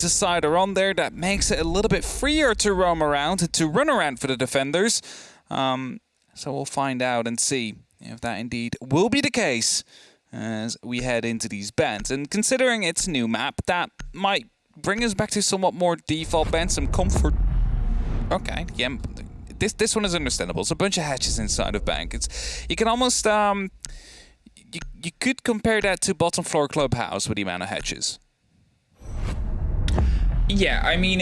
side are on there. That makes it a little bit freer to roam around, to run around for the defenders. So we'll find out and see if that indeed will be the case as we head into these bends. And considering it's a new map, that might bring us back to somewhat more default bends, some comfort. Okay, yeah, this one is understandable. It's a bunch of hatches inside of bank. You can almost you could compare that to bottom floor clubhouse with the amount of hatches. Yeah, I mean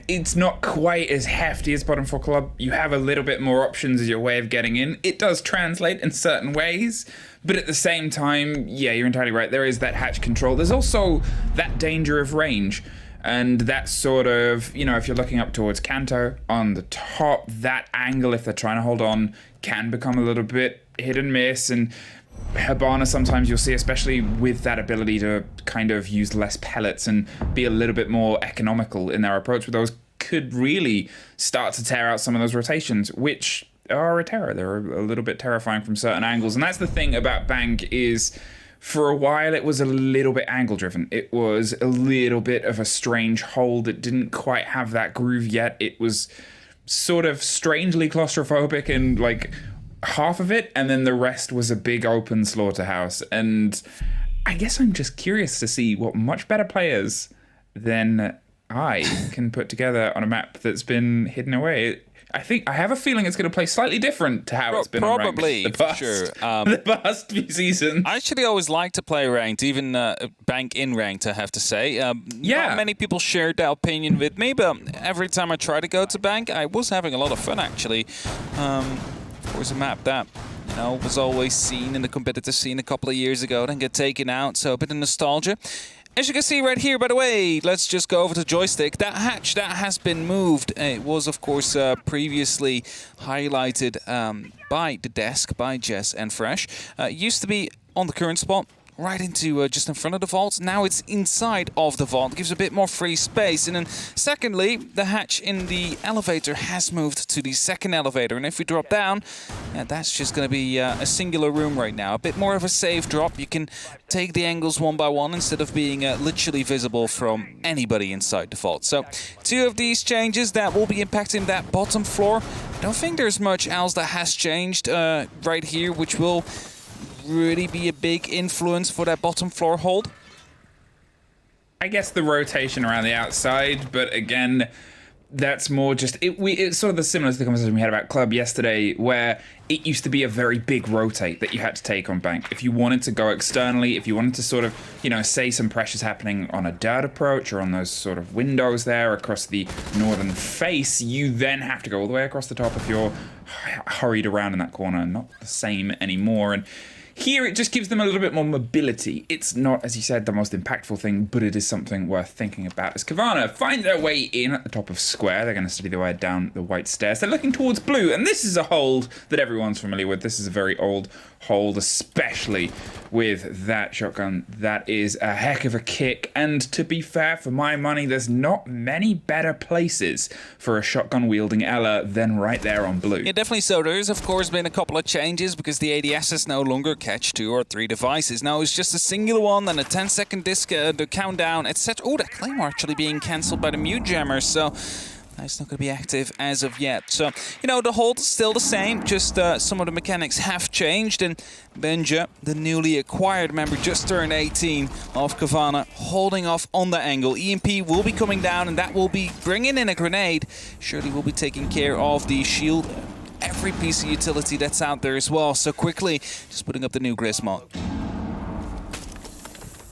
it's not quite as hefty as bottom floor club. You have a little bit more options as your way of getting in. It does translate in certain ways, but at the same time, yeah, you're entirely right. There is that hatch control. There's also that danger of range. And that sort of, you know, if you're looking up towards Kanto on the top, that angle, if they're trying to hold on, can become a little bit hit and miss. And Hibana, sometimes you'll see, especially with that ability to kind of use less pellets and be a little bit more economical in their approach with those, could really start to tear out some of those rotations, which are a terror. They're a little bit terrifying from certain angles. And that's the thing about Bank is, for a while, it was a little bit angle-driven. It was a little bit of a strange hold. It didn't quite have that groove yet. It was sort of strangely claustrophobic in, like, half of it, and then the rest was a big open slaughterhouse. And I guess I'm just curious to see what much better players than I can put together on a map that's been hidden away. I have a feeling it's going to play slightly different to how it's been probably, on ranked the past few seasons. I actually always like to play ranked, even bank in ranked, I have to say. Not many people shared that opinion with me, but every time I try to go to bank, I was having a lot of fun, actually. Of course, a map that, you know, was always seen in the competitive scene a couple of years ago, then get taken out, so a bit of nostalgia. As you can see right here, by the way, let's just go over to joystick. That hatch, that has been moved. It was, of course, previously highlighted by the desk, by Jess and Fresh. It used to be on the current spot, right into just in front of the vault. Now it's inside of the vault. It gives a bit more free space. And then secondly, the hatch in the elevator has moved to the second elevator. And if we drop down, that's just going to be a singular room right now. A bit more of a safe drop. You can take the angles one by one instead of being literally visible from anybody inside the vault. So two of these changes that will be impacting that bottom floor. I don't think there's much else that has changed right here, which will really be a big influence for that bottom floor hold. I guess the rotation around the outside, but again, that's more just it's sort of the similar to the conversation we had about Club yesterday, where it used to be a very big rotate that you had to take on Bank. If you wanted to go externally, if you wanted to sort of, you know, say some pressure's happening on a dirt approach or on those sort of windows there across the northern face, you then have to go all the way across the top if you're hurried around in that corner. Not the same anymore. And here, it just gives them a little bit more mobility. It's not, as you said, the most impactful thing, but it is something worth thinking about. As Cowana find their way in at the top of square, they're going to study their way down the white stairs. They're looking towards blue, and this is a hold that everyone's familiar with. This is a very old hold, especially with that shotgun. That is a heck of a kick, and to be fair, for my money, there's not many better places for a shotgun-wielding Ela than right there on blue. Yeah, definitely so. There's, of course, been a couple of changes because the ADS is no longer catch 2 or 3 devices. Now it's just a singular one, then a 10-second disc, the countdown, etc. Oh, that Claymore actually being cancelled by the mute jammer, so it's not going to be active as of yet. So, you know, the hold is still the same, just some of the mechanics have changed, and Benja, the newly acquired member, just turned 18 of Cowana, holding off on the angle. EMP will be coming down, and that will be bringing in a grenade. Surely will be taking care of the shield. Every piece of utility that's out there as well. So quickly, just putting up the new Grismont.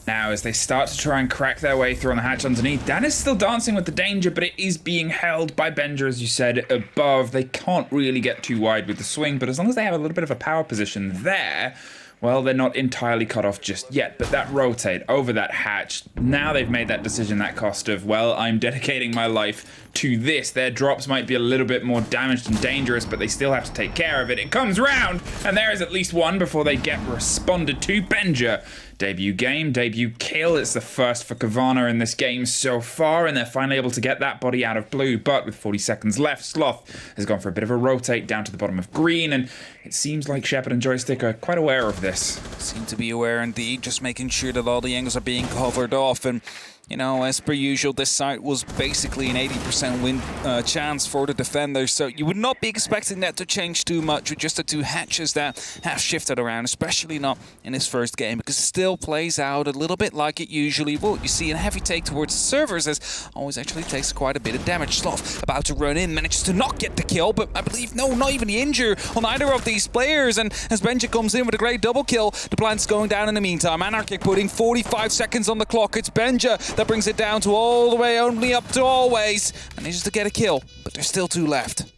Now, as they start to try and crack their way through on the hatch underneath, Dan is still dancing with the danger, but it is being held by Benja, as you said, above. They can't really get too wide with the swing, but as long as they have a little bit of a power position there, well, they're not entirely cut off just yet. But that rotate over that hatch, now they've made that decision, that cost of, well, I'm dedicating my life to this. Their drops might be a little bit more damaged and dangerous, but they still have to take care of it. It comes round, and there is at least one before they get responded to. Benja, debut game, debut kill. It's the first for Cowana in this game so far, and they're finally able to get that body out of blue. But with 40 seconds left, Sloth has gone for a bit of a rotate down to the bottom of green, and it seems like Shepard and Joystick are quite aware of this. Seem to be aware indeed, just making sure that all the angles are being covered off. And you know, as per usual, this site was basically an 80% win chance for the defenders, so you would not be expecting that to change too much with just the two hatches that have shifted around, especially not in this first game, because it still plays out a little bit like it usually would. You see a heavy take towards the servers, as always actually takes quite a bit of damage. Sloth about to run in, manages to not get the kill, but I believe, no, not even the injure on either of these players, and as Benja comes in with a great double kill, the plant's going down in the meantime. Anarchic putting 45 seconds on the clock. It's Benja that brings it down to all the way only up to always. Manages to get a kill, but there's still two left.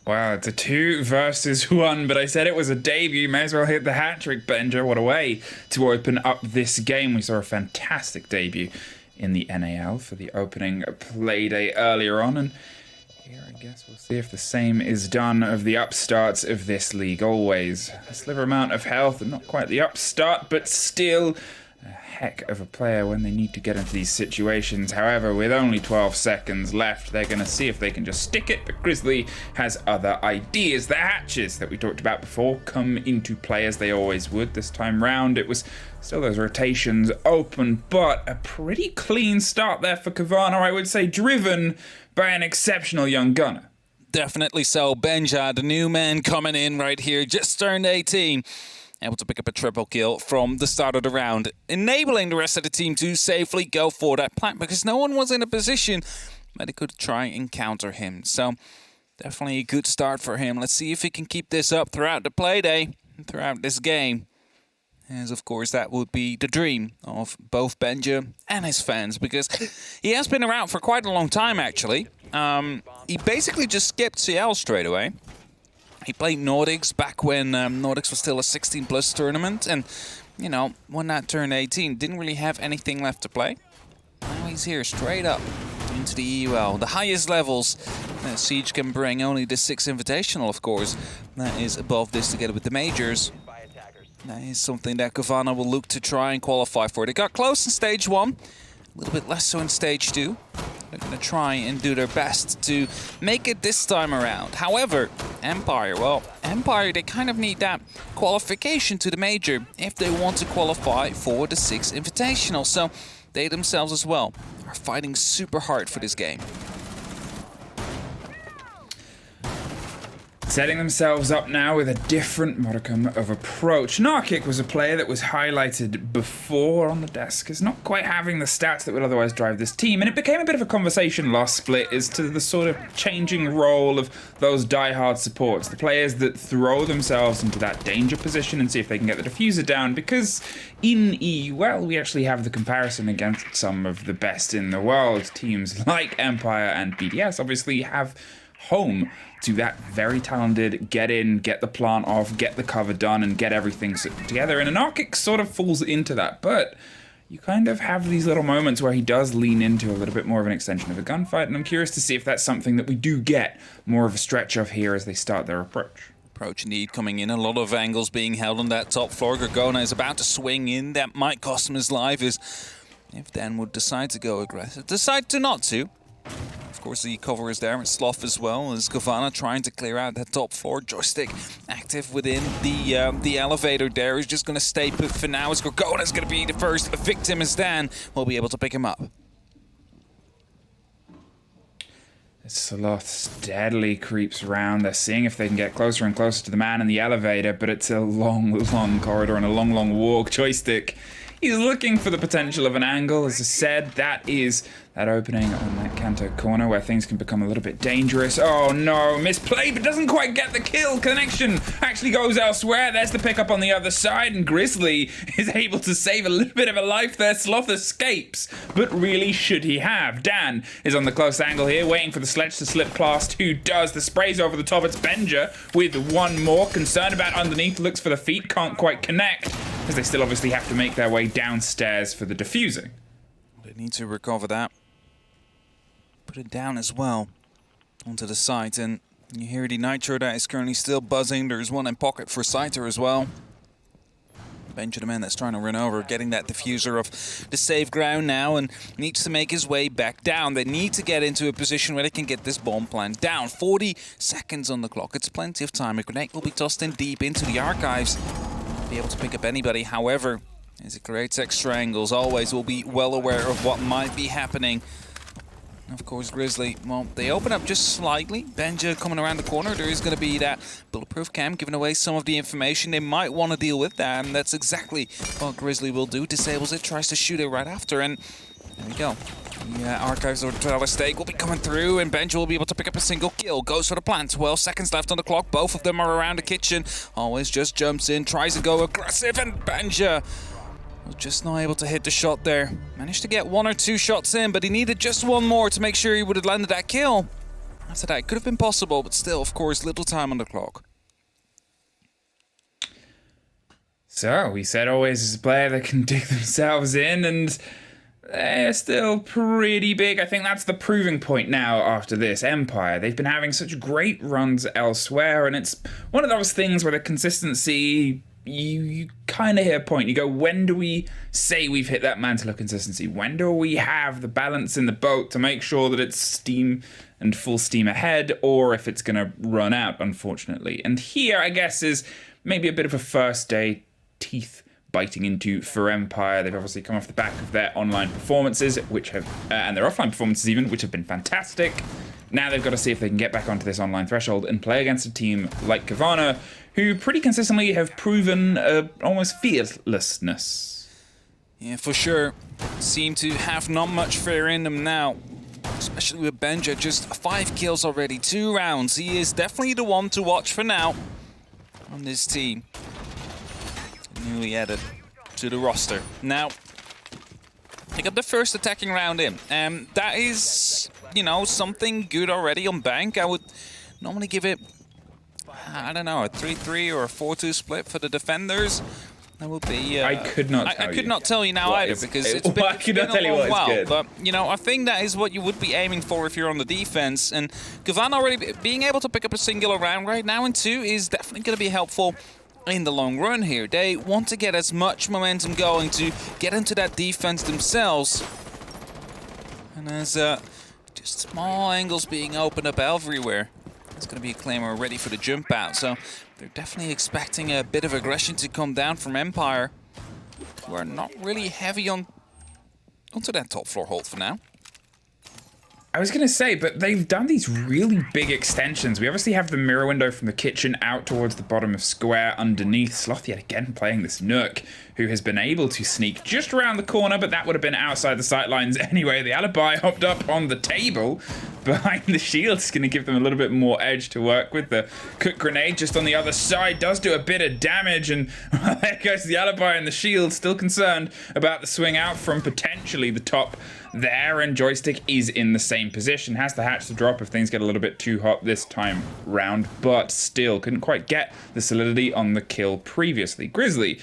Wow, it's a 2 versus 1, but I said it was a debut. May as well hit the hat-trick, Benja. What a way to open up this game. We saw a fantastic debut in the NAL for the opening Playday earlier on, and here I guess we'll see if the same is done of the upstarts of this league. Always a sliver amount of health, and not quite the upstart, but still a heck of a player when they need to get into these situations. However, with only 12 seconds left, they're going to see if they can just stick it, but Grizzly has other ideas. The hatches that we talked about before come into play as they always would. This time round, it was still those rotations open, but a pretty clean start there for Cowana, I would say, driven by an exceptional young gunner. Definitely so. Benja, the new man coming in right here, just turned 18. Able to pick up a triple kill from the start of the round, enabling the rest of the team to safely go for that plant, because no one was in a position where they could try and counter him. So definitely a good start for him. Let's see if he can keep this up throughout the Playday, throughout this game. As of course that would be the dream of both Benja and his fans, because he has been around for quite a long time actually. He basically just skipped CL straight away. He played Nordics back when Nordics was still a 16+ tournament, and you know, when that turned 18, didn't really have anything left to play. Now he's here straight up into the EUL, the highest levels that Siege can bring. Only the 6th Invitational, of course, that is above this together with the majors. That is something that Cowana will look to try and qualify for. They got close in stage 1, a little bit less so in stage 2. They're going to try and do their best to make it this time around. However, Empire, well, Empire, they kind of need that qualification to the major if they want to qualify for the 6th Invitational. So they themselves as well are fighting super hard for this game. Setting themselves up now with a different modicum of approach. Narkic was a player that was highlighted before on the desk as not quite having the stats that would otherwise drive this team, and it became a bit of a conversation last split as to the sort of changing role of those die-hard supports, the players that throw themselves into that danger position and see if they can get the diffuser down, because in EUL we actually have the comparison against some of the best in the world. Teams like Empire and BDS obviously have home to that very talented get in, get the plant off, get the cover done, and get everything together. And Anarchic sort of falls into that, but you kind of have these little moments where he does lean into a little bit more of an extension of a gunfight, and I'm curious to see if that's something that we do get more of a stretch of here as they start their approach. Approach indeed coming in, a lot of angles being held on that top floor. Gorgona is about to swing in, that might cost him his life if Dan would decide to go aggressive. Decide to not to. Of course, the cover is there, and Sloth as well, as Cowana trying to clear out that top floor. Joystick active within the elevator there. He's just going to stay put for now, as Gorgona's going to be the first victim, as Dan will be able to pick him up. Sloth steadily creeps around. They're seeing if they can get closer and closer to the man in the elevator, but it's a long, long corridor and a long, long walk. Joystick, he's looking for the potential of an angle. As I said, that is that opening on that Kanto corner where things can become a little bit dangerous. Oh no, misplay, but doesn't quite get the kill. Connection actually goes elsewhere. There's the pickup on the other side, and Grizzly is able to save a little bit of a life there. Sloth escapes, but really should he have? Dan is on the close angle here, waiting for the sledge to slip past. Who does? The spray's over the top. It's Benja with one more. Concerned about underneath, looks for the feet, can't quite connect, as they still obviously have to make their way downstairs for the defusing. They need to recover that. Put it down as well onto the site, and you hear the nitro that is currently still buzzing. There's one in pocket for Scyther as well. Benja, the man that's trying to run over, getting that diffuser of the safe ground now, and needs to make his way back down. They need to get into a position where they can get this bomb plant down. 40 seconds on the clock. It's plenty of time. A grenade will be tossed in deep into the archives. Be able to pick up anybody. However, As it creates extra angles, always will be well aware of what might be happening. Of course, Grizzly, well, they open up just slightly. Benja coming around the corner. There is going to be that bulletproof cam giving away some of the information. They might want to deal with that, and that's exactly what Grizzly will do. Disables it, tries to shoot it right after, and there we go. Yeah, Archives or Tower Stake will be coming through, and Benja will be able to pick up a single kill. Goes for the plant. 12 seconds left on the clock. Both of them are around the kitchen. Always just jumps in, tries to go aggressive, and Benja was just not able to hit the shot there. Managed to get 1 or 2 shots in, but he needed just one more to make sure he would have landed that kill. After that, it could have been possible, but still, of course, little time on the clock. So, we said always is a player that can dig themselves in, and they're still pretty big. I think that's the proving point now after this. Empire, they've been having such great runs elsewhere, and it's one of those things where the consistency... You kind of hit a point. You go, when do we say we've hit that mantle of consistency? When do we have the balance in the boat to make sure that it's steam and full steam ahead, or if it's going to run out, unfortunately? And here, I guess, is maybe a bit of a first day teeth biting into for Empire. They've obviously come off the back of their online performances, which have, and their offline performances even, which have been fantastic. Now they've got to see if they can get back onto this online threshold and play against a team like Cowana, who pretty consistently have proven almost fearlessness. Yeah, for sure. Seem to have not much fear in them now, especially with Benja. Just 5 kills already, 2 rounds. He is definitely the one to watch for now on this team. Newly added to the roster. Now, they got the first attacking round in. That is, you know, something good already on Bank. I would normally give it, I don't know, a 3-3 or a 4-2 split for the defenders. That would be... I could not tell you. I could not tell you now either, because it's been, a long while. But, you know, I think that is what you would be aiming for if you're on the defense. And Cowana already being able to pick up a singular round right now in 2 is definitely going to be helpful in the long run here. They want to get as much momentum going to get into that defense themselves. And there's just small angles being opened up everywhere. It's going to be a Claymore ready for the jump out, so they're definitely expecting a bit of aggression to come down from Empire, who are not really heavy onto that top floor hold for now. I was going to say, but they've done these really big extensions. We obviously have the mirror window from the kitchen out towards the bottom of square underneath. Sloth yet again playing this Nook, who has been able to sneak just around the corner, but that would have been outside the sight lines anyway. The alibi hopped up on the table behind the shield. It's going to give them a little bit more edge to work with. The cook grenade just on the other side does do a bit of damage, and there goes the alibi and the shield, still concerned about the swing out from potentially the top there, and Joystick is in the same position. Has the hatch to drop if things get a little bit too hot this time round, but still couldn't quite get the solidity on the kill previously. Grizzly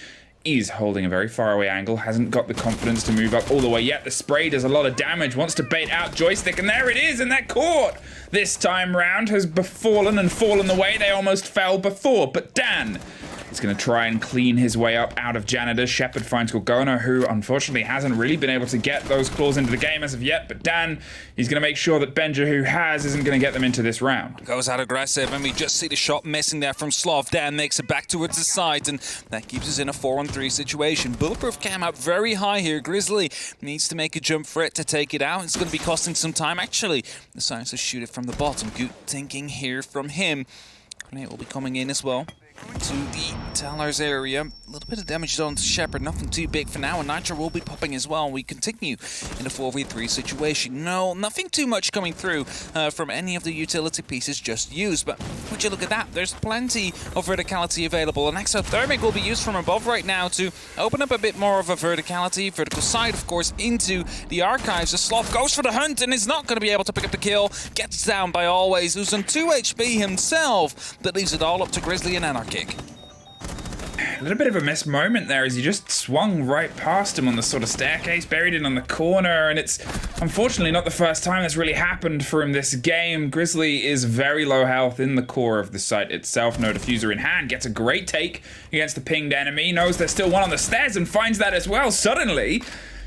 is holding a very far away angle, hasn't got the confidence to move up all the way yet. The spray does a lot of damage, wants to bait out Joystick, and there it is, and that caught this time round has fallen the way they almost fell before. But Dan is going to try and clean his way up out of Janitor. Shepard finds Cowana, who unfortunately hasn't really been able to get those claws into the game as of yet, but Dan, he's going to make sure that Benja, who has, isn't going to get them into this round. Goes out aggressive, and we just see the shot missing there from Sloth. Dan makes it back towards the sides, and that keeps us in a 4-on-3 situation. Bulletproof cam up very high here. Grizzly needs to make a jump for it to take it out. It's going to be costing some time, actually. Decides to shoot it from the bottom. Good thinking here from him. Grenade will be coming in as well to the Talar's area. A little bit of damage done to Shepard, nothing too big for now, and Nitro will be popping as well. We continue in a 4v3 situation. No, nothing too much coming through from any of the utility pieces just used, but would you look at that, there's plenty of verticality available, and Exothermic will be used from above right now to open up a bit more of a vertical side, of course, into the Archives. The Sloth goes for the hunt and is not going to be able to pick up the kill. Gets down by Always, who's on 2 HP himself, that leaves it all up to Grizzly and Anarchy. A little bit of a missed moment there as he just swung right past him on the sort of staircase, buried it on the corner, and it's unfortunately not the first time that's really happened for him this game. Grizzly is very low health in the core of the site itself. No diffuser in hand, gets a great take against the pinged enemy, knows there's still one on the stairs and finds that as well. Suddenly,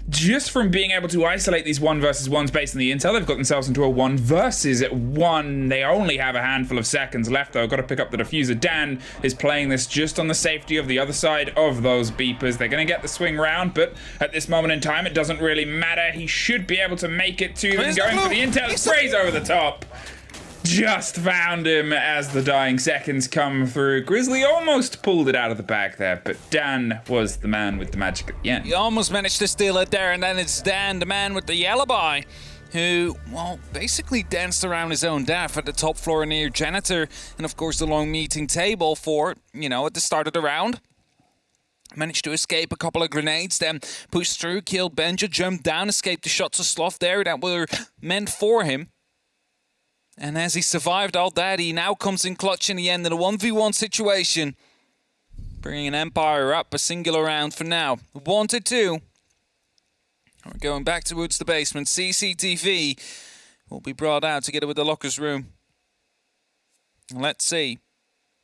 just from being able to isolate these 1 versus 1s based on the intel, they've got themselves into a 1 versus 1. They only have a handful of seconds left, though. Got to pick up the diffuser. Dan is playing this just on the safety of the other side of those beepers. They're going to get the swing round, but at this moment in time, it doesn't really matter. He should be able to make it to them. Going for the intel, sprays over the top. Just found him as the dying seconds come through. Grizzly almost pulled it out of the bag there, but Dan was the man with the magic at the end. He almost managed to steal it there, and then it's Dan, the man with the alibi, who, well, basically danced around his own death at the top floor near Janitor, and of course the long meeting table for, you know, at the start of the round. Managed to escape a couple of grenades, then pushed through, killed Benja, jumped down, escaped the shots of Sloth there that were meant for him. And as he survived all that, he now comes in clutch in the end in a 1v1 situation. Bringing Empire up a singular round for now. 1-2. We're going back towards the basement. CCTV will be brought out together with the lockers room. Let's see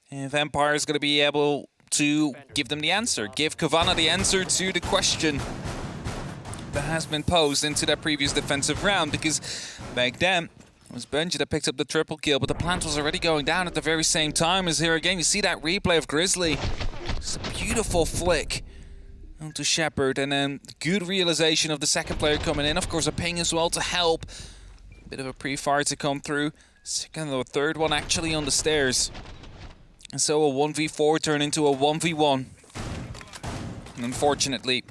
if Empire is going to be able to give them the answer. Give Cowana the answer to the question that has been posed into that previous defensive round. Because back then, it was Benji that picked up the triple kill, but the plant was already going down at the very same time as here again. You see that replay of Grizzly. It's a beautiful flick onto Shepard, and then good realization of the second player coming in. Of course, a ping as well to help. A bit of a pre-fire to come through. Second or third one actually on the stairs. And so a 1v4 turned into a 1v1. And unfortunately,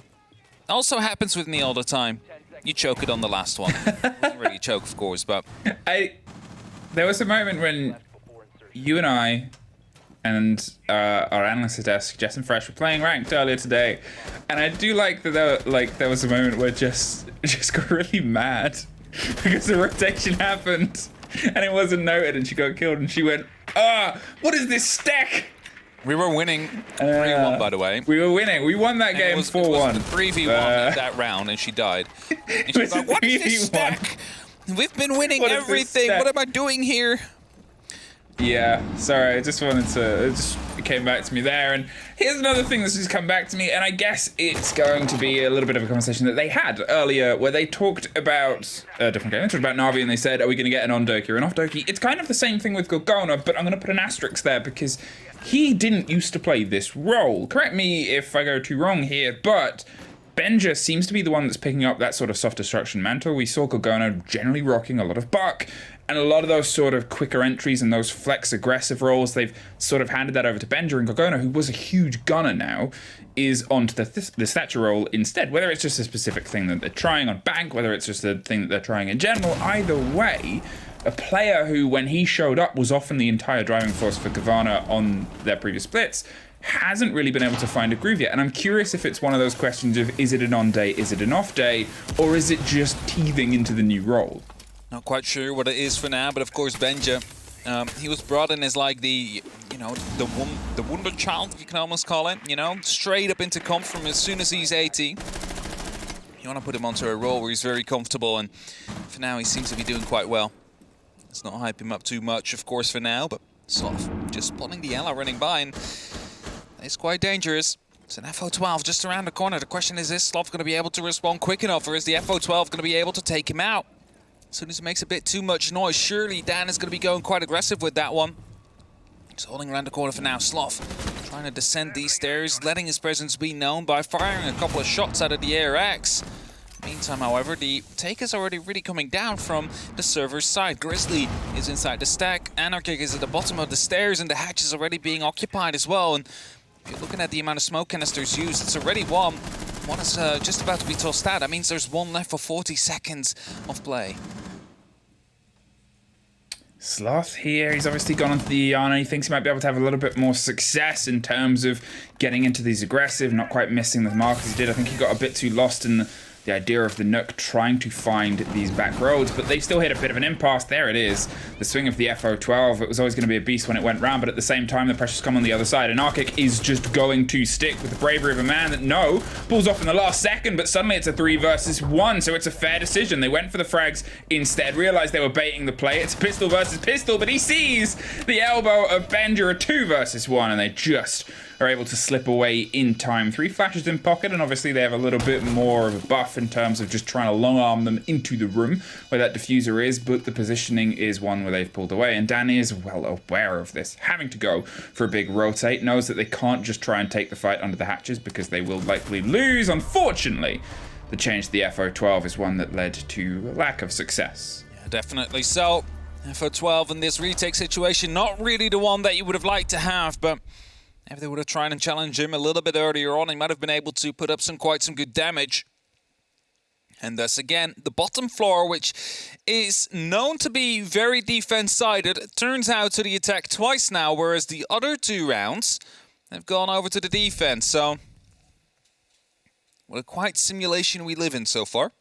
also happens with me all the time. You choke it on the last one. Wasn't really a choke, of course, but... There was a moment when you and I and our analyst desk, Jess and Fresh, were playing ranked earlier today, and I do like that there was a moment where Jess got really mad because the rotation happened and it wasn't noted and she got killed and she went, what is this stack? We were winning 3-1, by the way. We were winning. We won that game 4-1. It was 3v1 in that round, and she died. And she was like, what is this stack? We've been winning everything. What am I doing here? Yeah, sorry. I just wanted to... It just came back to me there. And here's another thing that's just come back to me, and I guess it's going to be a little bit of a conversation that they had earlier where they talked about a different game. They talked about Na'Vi, and they said, are we going to get an on-Doki or an off-Doki? It's kind of the same thing with Gorgona, but I'm going to put an asterisk there because he didn't used to play this role. Correct me if I go too wrong here, but Benja seems to be the one that's picking up that sort of soft destruction mantle. We saw Gorgona generally rocking a lot of buck, and a lot of those sort of quicker entries and those flex aggressive roles, they've sort of handed that over to Benja, and Gorgona, who was a huge gunner now, is onto the Thatcher role instead. Whether it's just a specific thing that they're trying on Bank, whether it's just a thing that they're trying in general, either way, a player who, when he showed up, was often the entire driving force for Cowana on their previous splits, hasn't really been able to find a groove yet. And I'm curious if it's one of those questions of, is it an on day, is it an off day, or is it just teething into the new role? Not quite sure what it is for now, but of course Benja, he was brought in as like the, you know, the wonder child, you can almost call it, you know, straight up into comp from as soon as he's 18. You want to put him onto a role where he's very comfortable, and for now he seems to be doing quite well. Let's not hype him up too much, of course, for now, but Sloth just spotting the Ella running by, and it's quite dangerous. It's an FO12 just around the corner. The question is Sloth going to be able to respond quick enough, or is the FO12 going to be able to take him out? As soon as it makes a bit too much noise, surely Dan is going to be going quite aggressive with that one. Just holding around the corner for now. Sloth trying to descend these stairs, letting his presence be known by firing a couple of shots out of the ARX. Meantime, however, the take is already really coming down from the server's side. Grizzly is inside the stack, Anarchic is at the bottom of the stairs, and the hatch is already being occupied as well. And if you're looking at the amount of smoke canisters used, it's already one. One is just about to be tossed out. That means there's one left for 40 seconds of play. Sloth here, he's obviously gone onto the Iana. He thinks he might be able to have a little bit more success in terms of getting into these aggressive, not quite missing the mark as he did. I think he got a bit too lost in the idea of the Nook trying to find these back roads, but they still hit a bit of an impasse. There it is, the swing of the FO12. It was always going to be a beast when it went round, but at the same time, the pressure's come on the other side. And Arctic is just going to stick with the bravery of a man that pulls off in the last second, but suddenly it's a 3 versus 1, so it's a fair decision. They went for the frags instead, realized they were baiting the play. It's pistol versus pistol, but he sees the elbow of Benja, a 2 versus 1, and they just are able to slip away in time. 3 flashes in pocket, and obviously they have a little bit more of a buff in terms of just trying to long arm them into the room where that diffuser is, but the positioning is one where they've pulled away, and Danny is well aware of this, having to go for a big rotate, knows that they can't just try and take the fight under the hatches because they will likely lose. Unfortunately, the change to the FO12 is one that led to a lack of success. Yeah, definitely so. FO12 in this retake situation, not really the one that you would have liked to have, but if they would have tried and challenged him a little bit earlier on, he might have been able to put up quite some good damage. And thus again, the bottom floor, which is known to be very defense-sided, turns out to the attack twice now, whereas the other 2 rounds have gone over to the defense. So, what a quiet simulation we live in so far.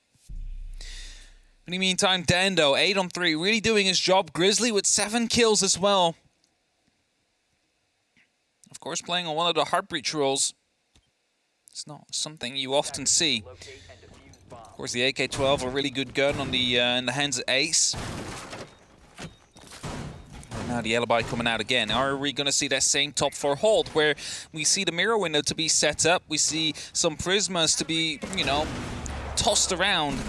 In the meantime, Dando, 8 on 3, really doing his job. Grizzly with 7 kills as well. Of course, playing on one of the Heartbreach roles. It's not something you often see. Of course, the AK-12, a really good gun on the in the hands of Ace. And now the alibi coming out again. Are we going to see that same top 4 hold where we see the mirror window to be set up? We see some prismas to be, you know, tossed around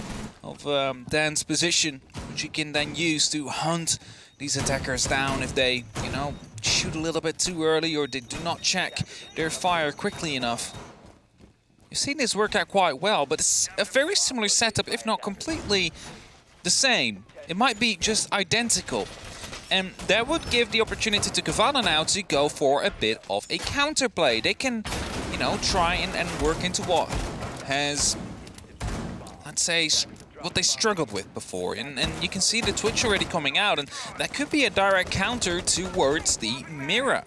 of Dan's position, which he can then use to hunt these attackers down if they, you know, shoot a little bit too early or they do not check their fire quickly enough. You've seen this work out quite well, but it's a very similar setup, if not completely the same. It might be just identical. And that would give the opportunity to Cowana now to go for a bit of a counterplay. They can, you know, try and work into what has, let's say, what they struggled with before. And you can see the Twitch already coming out, and that could be a direct counter towards the mirror.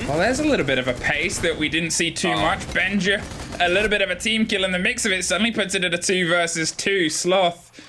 Well, there's a little bit of a pace that we didn't see too much. Benja, a little bit of a team kill in the mix of it, suddenly puts it at a 2 versus 2. Sloth,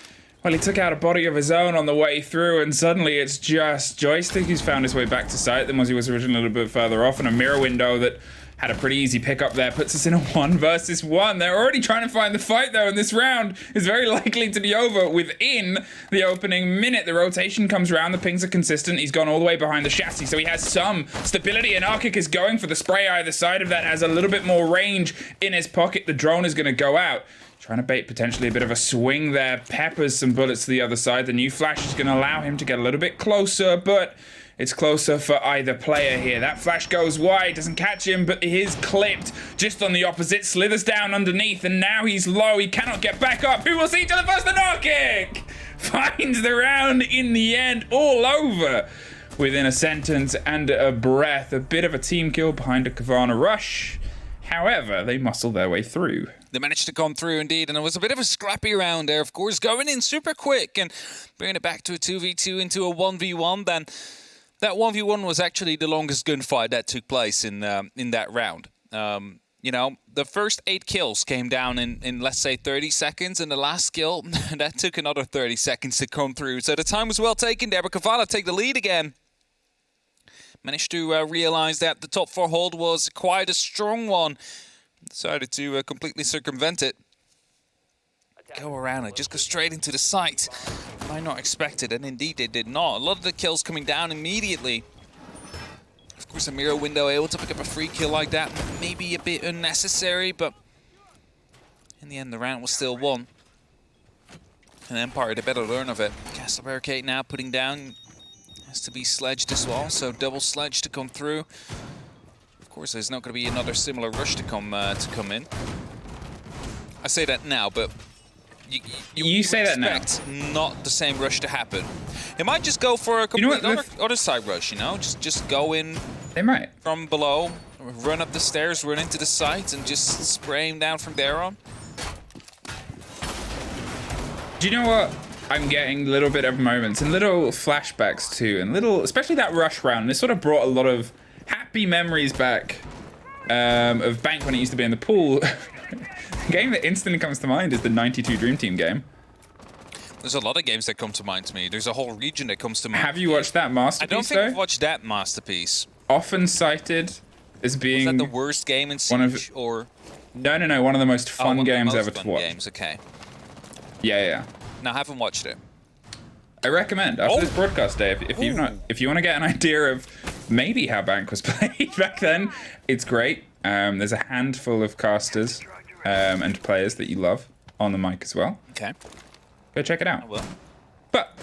well, he took out a body of his own on the way through, and suddenly it's just Joystick who's found his way back to site than was he was originally a little bit further off, and a mirror window that had a pretty easy pickup there, puts us in a 1 versus 1. They're already trying to find the fight, though, and this round is very likely to be over within the opening minute. The rotation comes around, the pings are consistent. He's gone all the way behind the chassis, so he has some stability, and Arkic is going for the spray either side of that, has a little bit more range in his pocket. The drone is going to go out. Trying to bait potentially a bit of a swing there. Peppers some bullets to the other side. The new flash is going to allow him to get a little bit closer, but it's closer for either player here. That flash goes wide, doesn't catch him, but he is clipped just on the opposite, slithers down underneath, and now he's low. He cannot get back up. Who will see to the first? The knock kick finds the round in the end, all over within a sentence and a breath. A bit of a team kill behind a Cowana rush. However, they muscle their way through. They managed to come through indeed, and it was a bit of a scrappy round there, of course, going in super quick and bringing it back to a 2v2 into a 1v1. Then that 1v1 was actually the longest gunfight that took place in that round. You know, the first 8 kills came down in let's say 30 seconds, and the last kill, that took another 30 seconds to come through. So the time was well taken there, but Cowana take the lead again. Managed to realize that the top 4 hold was quite a strong one. Decided to completely circumvent it. Go around it, just go straight into the site. Might not expect it, and indeed they did not. A lot of the kills coming down immediately. Of course, a mirror window able to pick up a free kill like that, maybe a bit unnecessary, but in the end the round was still won. And Empire, they better learn of it. Castle Barricade now putting down. Has to be sledged as well, so double sledge to come through. Of course, there's not going to be another similar rush to come in. I say that now, but you say that now. Not the same rush to happen. They might just go for a complete other side rush, you know? Just go in. They might. From below, run up the stairs, run into the site, and just spray him down from there on. Do you know what? I'm getting a little bit of moments and little flashbacks too, and especially that rush round. This sort of brought a lot of happy memories back of Bank when it used to be in the pool. The game that instantly comes to mind is the 92 Dream Team game. There's a lot of games that come to mind to me. There's a whole region that comes to mind. Have you watched that masterpiece? I don't think I've watched that masterpiece. Often cited as being... Was that the worst game in Siege, or...? No, one of the most fun games ever to watch. Games, okay. Yeah. No, I haven't watched it. I recommend after this broadcast day, if you want to get an idea of maybe how Bank was played back then, it's great. There's a handful of casters and players that you love on the mic as well. Okay. Go check it out. I will. But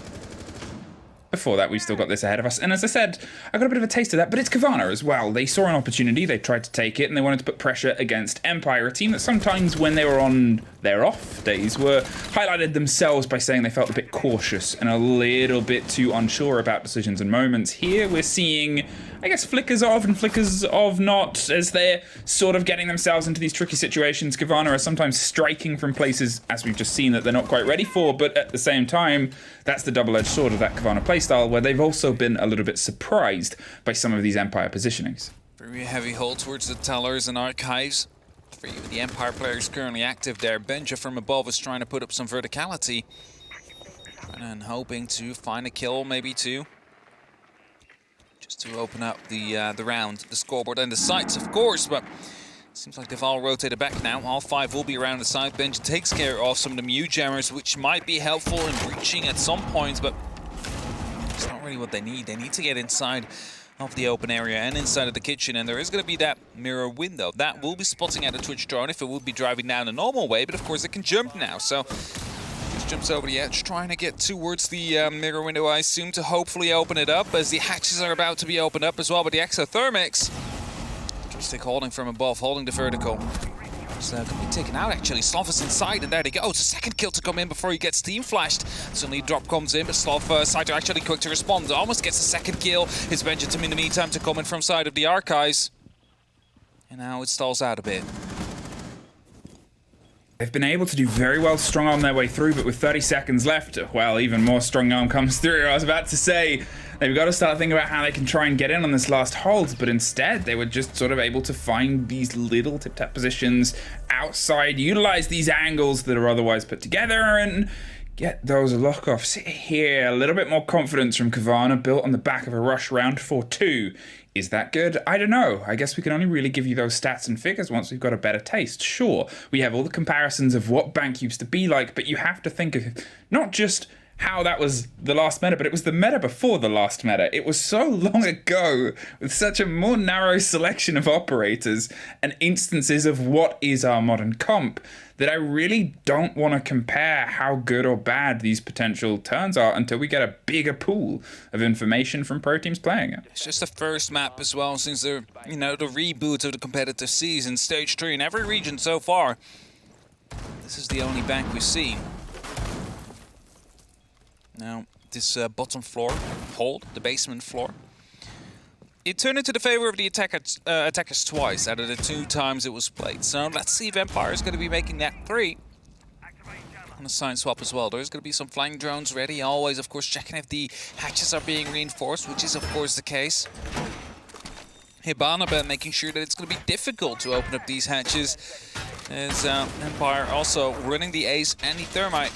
before that, we've still got this ahead of us. And as I said, I got a bit of a taste of that, but it's Cowana as well. They saw an opportunity, they tried to take it, and they wanted to put pressure against Empire, a team that sometimes when they were on their off days were highlighted themselves by saying they felt a bit cautious and a little bit too unsure about decisions and moments. Here we're seeing, I guess, flickers of and flickers of not, as they're sort of getting themselves into these tricky situations. Cowana are sometimes striking from places, as we've just seen, that they're not quite ready for, but at the same time, that's the double-edged sword of that Cowana playstyle, where they've also been a little bit surprised by some of these Empire positionings. Very heavy hold towards the tellers and archives. For you, the Empire player is currently active there. Benja from above is trying to put up some verticality. And hoping to find a kill, maybe two. Just to open up the round, the scoreboard and the sights, of course, but seems like they've all rotated back now. All five will be around the side. Benja takes care of some of the Mew jammers, which might be helpful in breaching at some points, but it's not really what they need. They need to get inside of the open area and inside of the kitchen, and there is going to be that mirror window. That will be spotting at a Twitch drone if it will be driving down a normal way, but of course it can jump now, so just jumps over the edge, trying to get towards the mirror window, I assume, to hopefully open it up, as the hatches are about to be opened up as well, but the exothermics, Stick holding from above, holding the vertical. So can be taken out actually. Sloth is inside, and there they go. It's a second kill to come in before he gets team flashed. Suddenly drop comes in, but Sloth side are actually quick to respond. Almost gets a second kill. His Benja in the meantime to come in from side of the archives. And now it stalls out a bit. They've been able to do very well strong arm their way through, but with 30 seconds left, well, even more strong arm comes through. I was about to say, they've got to start thinking about how they can try and get in on this last hold, but instead they were just sort of able to find these little tip-tap positions outside, utilize these angles that are otherwise put together, and get those lock-offs here. A little bit more confidence from Cowana, built on the back of a rush round 4-2. Is that good? I don't know. I guess we can only really give you those stats and figures once we've got a better taste. Sure, we have all the comparisons of what Bank used to be like, but you have to think of not just how that was the last meta, but it was the meta before the last meta. It was so long ago, with such a more narrow selection of operators and instances of what is our modern comp, that I really don't want to compare how good or bad these potential turns are until we get a bigger pool of information from pro teams playing it. It's just the first map as well, since the the reboot of the competitive season, stage 3 in every region so far. This is the only Bank we've seen. Now, this bottom floor, hold, the basement floor, it turned into the favor of the attackers twice out of the 2 times it was played. So let's see if Empire is going to be making that 3 on a sign swap as well. There's going to be some flying drones ready, always, of course, checking if the hatches are being reinforced, which is, of course, the case. Hibana making sure that it's going to be difficult to open up these hatches, as Empire also running the Ace and the Thermite.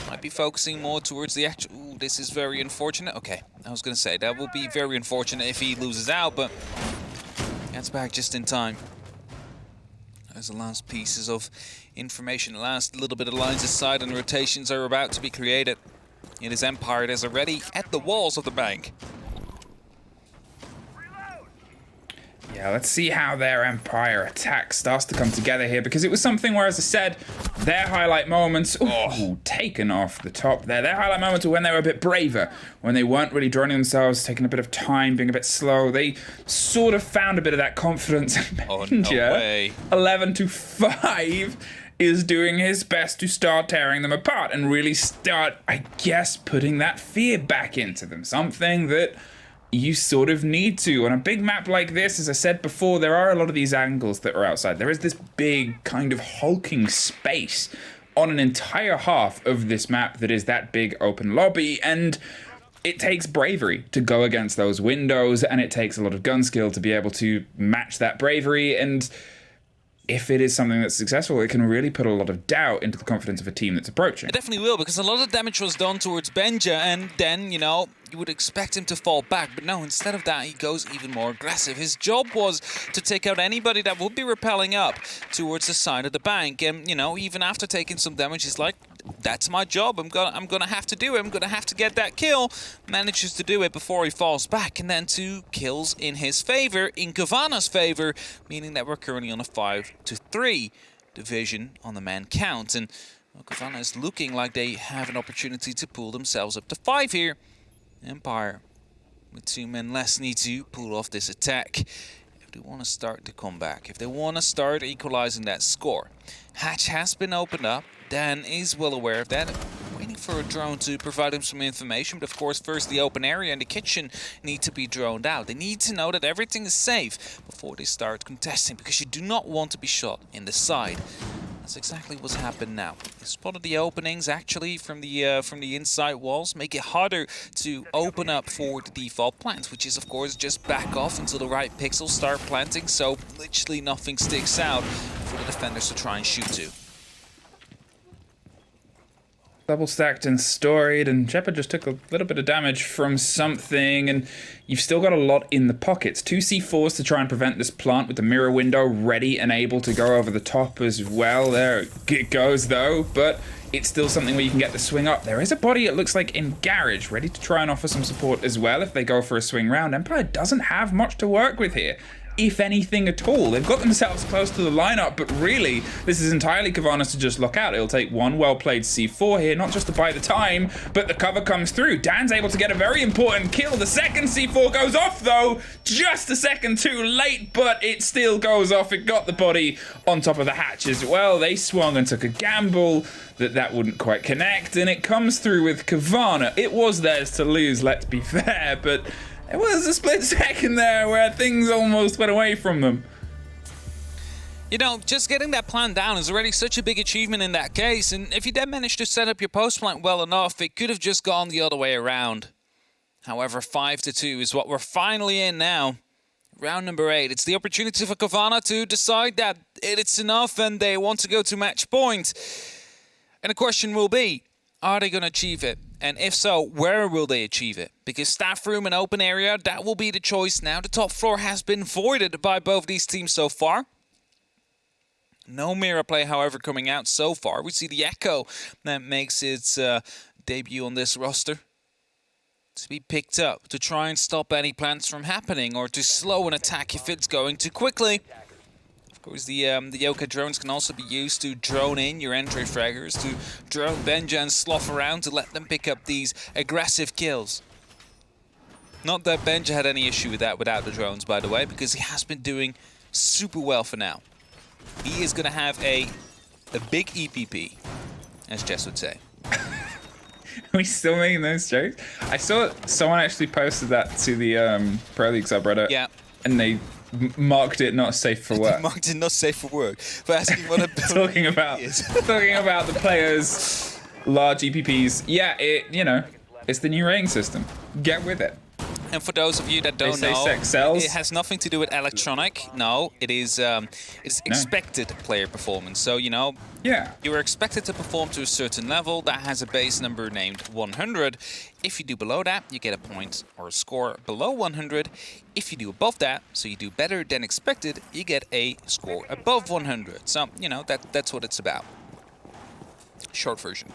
Might be focusing more towards the actual... Ooh, this is very unfortunate. Okay, I was going to say, that will be very unfortunate if he loses out, but gets back just in time. There's the last pieces of information, the last little bit of lines aside, and rotations are about to be created. It is Empire that is already at the walls of the Bank. Yeah, let's see how their Empire attack starts to come together here, because it was something where, as I said, their highlight moments, taken off the top there. Their highlight moments were when they were a bit braver, when they weren't really droning themselves, taking a bit of time, being a bit slow. They sort of found a bit of that confidence. Oh, no way. 11-5 is doing his best to start tearing them apart and really start, I guess, putting that fear back into them. Something that you sort of need to. On a big map like this, as I said before, there are a lot of these angles that are outside. There is this big kind of hulking space on an entire half of this map that is that big open lobby, and it takes bravery to go against those windows, and it takes a lot of gun skill to be able to match that bravery, and if it is something that's successful, it can really put a lot of doubt into the confidence of a team that's approaching. It definitely will, because a lot of damage was done towards Benja, and then, you would expect him to fall back, but no, instead of that, he goes even more aggressive. His job was to take out anybody that would be rappelling up towards the side of the Bank, and, even after taking some damage, he's like, that's my job. I'm gonna have to do it. I'm gonna have to get that kill. Manages to do it before he falls back, and then 2 kills in his favor, in Cowana's favor, meaning that we're currently on a 5-3 division on the man count. And well, Cowana is looking like they have an opportunity to pull themselves up to 5 here. Empire, with 2 men less, need to pull off this attack if they want to start the comeback, if they want to start equalizing that score. Hatch has been opened up. Dan is well aware of that. Waiting for a drone to provide him some information, but of course first the open area and the kitchen need to be droned out. They need to know that everything is safe before they start contesting, because you do not want to be shot in the side. That's exactly what's happened now. They spotted the openings actually from the inside walls, make it harder to open up for the default plants, which is of course just back off until the right pixels start planting, so literally nothing sticks out for the defenders to try and shoot to. Double stacked and storied, and Shepard just took a little bit of damage from something, and you've still got a lot in the pockets. 2 C4s to try and prevent this plant with the mirror window ready and able to go over the top as well. There it goes though, but it's still something where you can get the swing up. There is a body, it looks like, in garage, ready to try and offer some support as well if they go for a swing round. Empire doesn't have much to work with here, if anything at all. They've got themselves close to the lineup, but really, this is entirely Cowana's to just look out. It'll take 1 well-played C4 here, not just to buy the time, but the cover comes through. Dan's able to get a very important kill. The second C4 goes off, though, just a second too late, but it still goes off. It got the body on top of the hatch as well. They swung and took a gamble that wouldn't quite connect, and it comes through with Cowana. It was theirs to lose, let's be fair, but it was a split second there where things almost went away from them. You know, just getting that plant down is already such a big achievement in that case, and if you then manage to set up your post plant well enough, it could have just gone the other way around. However, 5-2 is what we're finally in now. Round number 8. It's the opportunity for Cowana to decide that it's enough and they want to go to match point. And the question will be, are they going to achieve it? And if so, where will they achieve it? Because staff room and open area, that will be the choice now. The top floor has been voided by both these teams so far. No mirror play, however, coming out so far. We see the Echo that makes its debut on this roster to be picked up to try and stop any plants from happening or to slow an attack if it's going too quickly. Of course, the Yoka drones can also be used to drone in your entry fraggers, to drone Benja and slough around to let them pick up these aggressive kills. Not that Benja had any issue with that without the drones, by the way, because he has been doing super well for now. He is going to have a big EPP, as Jess would say. Are we still making those jokes? I saw someone actually posted that to the Pro League subreddit. Yeah. And they marked it not safe for work. Marked it not safe for work. For asking what a talking about the players' large EPPs. Yeah, it's the new rating system. Get with it. And for those of you that don't know, it has nothing to do with electronic. No, it is it's expected player performance. So, yeah, you are expected to perform to a certain level that has a base number named 100. If you do below that, you get a point or a score below 100. If you do above that, so you do better than expected, you get a score above 100. So, that's what it's about. Short version.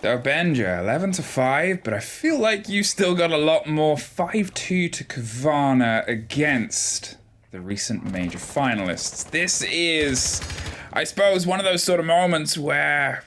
So Benja, 11-5, but I feel like you still got a lot more. 5-2 to Cowana against the recent major finalists. This is, I suppose, one of those sort of moments where,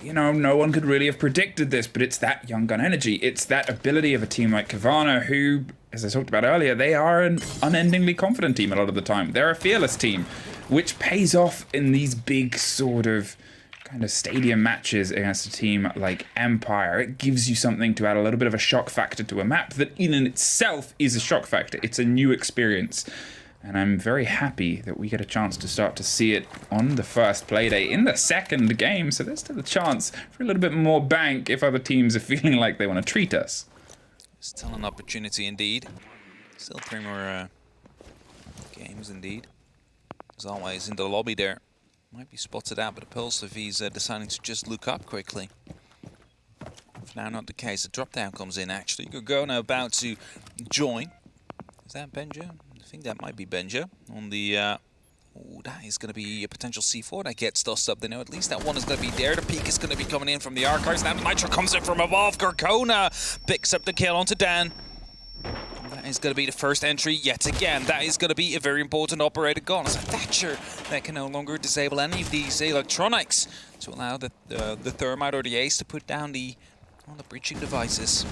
no one could really have predicted this, but it's that young gun energy. It's that ability of a team like Cowana who, as I talked about earlier, they are an unendingly confident team a lot of the time. They're a fearless team, which pays off in these big sort of kind of stadium matches against a team like Empire. It gives you something to add a little bit of a shock factor to a map that in and itself is a shock factor. It's a new experience. And I'm very happy that we get a chance to start to see it on the first Playday in the second game. So there's still a chance for a little bit more bank if other teams are feeling like they want to treat us. Still an opportunity indeed. Still 3 more games indeed. As always, in the lobby there. Might be spotted out by the Pulse if he's deciding to just look up quickly. If now not the case, the drop down comes in actually. Cowana about to join. Is that Benja? I think that might be Benja on the Ooh, that is going to be a potential C4 that gets dust up. They know at least that one is going to be there. The peak is going to be coming in from the archives. Now the Nitro comes in from above. Cowana picks up the kill onto Dan. That is going to be the first entry yet again. That is going to be a very important operated gun. It's a Thatcher that can no longer disable any of these electronics to allow the Thermite or the Ace to put down the breaching devices.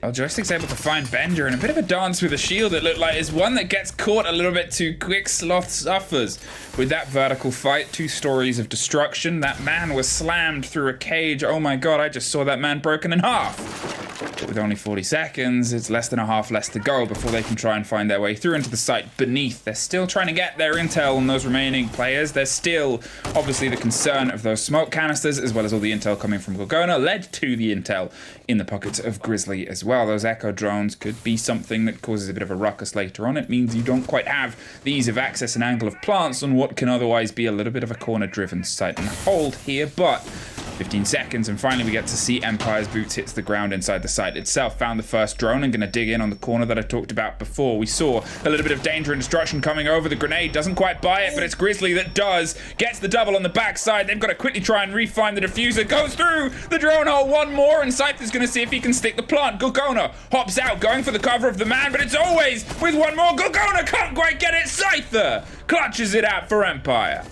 Well, Joystick's able to find Bender in a bit of a dance with a shield. It looked like is one that gets caught a little bit too quick. Sloth suffers with that vertical fight. 2 stories of destruction. That man was slammed through a cage. Oh my god, I just saw that man broken in half. But with only 40 seconds, it's less than a half less to go before they can try and find their way through into the site beneath. They're still trying to get their intel on those remaining players. There's still, obviously, the concern of those smoke canisters, as well as all the intel coming from Cowana, led to the intel in the pockets of Grizzly as well. Those echo drones could be something that causes a bit of a ruckus later on. It means you don't quite have the ease of access and angle of plants on what can otherwise be a little bit of a corner-driven site and hold here, but 15 seconds, and finally we get to see Empire's boots hits the ground inside the site itself. Found the first drone and going to dig in on the corner that I talked about before. We saw a little bit of danger and destruction coming over. The grenade doesn't quite buy it, but it's Grizzly that does. Gets the double on the backside. They've got to quickly try and refine the diffuser. Goes through the drone hole one more, and Scyther's going to see if he can stick the plant. Cowana hops out, going for the cover of the man, but it's always with one more. Cowana can't quite get it. Scyther clutches it out for Empire.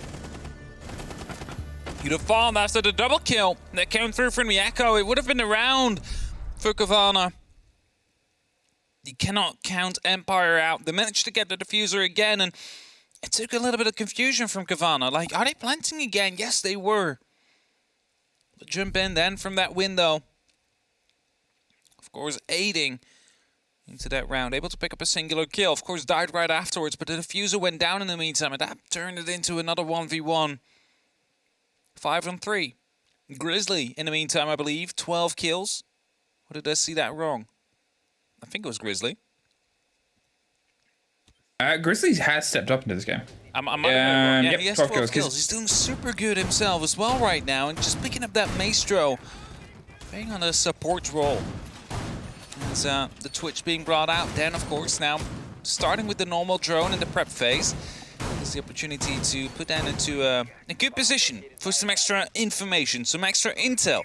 You'd have fallen after the double kill that came through from the Echo. It would have been a round for Cowana. You cannot count Empire out. They managed to get the diffuser again, and it took a little bit of confusion from Cowana. Like, are they planting again? Yes, they were. But jump in then from that window. Of course, aiding into that round. Able to pick up a singular kill. Of course, died right afterwards, but the diffuser went down in the meantime, and that turned it into another 1v1. 5-3. Grizzly, in the meantime, I believe, 12 kills. Or did I see that wrong? I think it was Grizzly. Grizzly has stepped up into this game. Yeah, he has 12 kills. He's doing super good himself as well right now, and just picking up that Maestro, being on a support role. And the Twitch being brought out. Then, of course, now starting with the normal drone in the prep phase. There's the opportunity to put that into a good position for some extra information, some extra intel.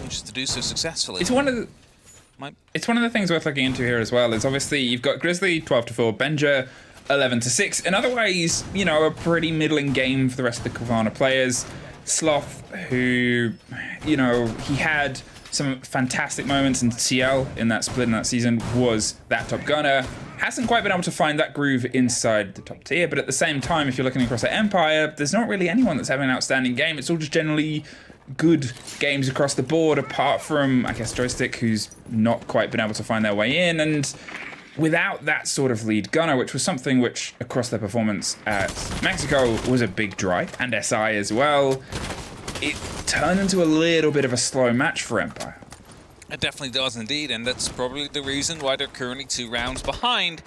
Just to do so successfully. It's one of the things worth looking into here as well. Is obviously you've got Grizzly 12-4, Benja 11-6, and otherwise, you know, a pretty middling game for the rest of the Cowana players. Sloth, who, you know, he had some fantastic moments in CL in that split in that season, was that top gunner. Hasn't quite been able to find that groove inside the top tier, but at the same time, if you're looking across at Empire, there's not really anyone that's having an outstanding game. It's all just generally good games across the board, apart from, I guess, Joystick, who's not quite been able to find their way in. And without that sort of lead gunner, which was something which, across their performance at Mexico, was a big drive, and SI as well, it turned into a little bit of a slow match for Empire. It definitely does indeed, and that's probably the reason why they're currently 2 rounds behind.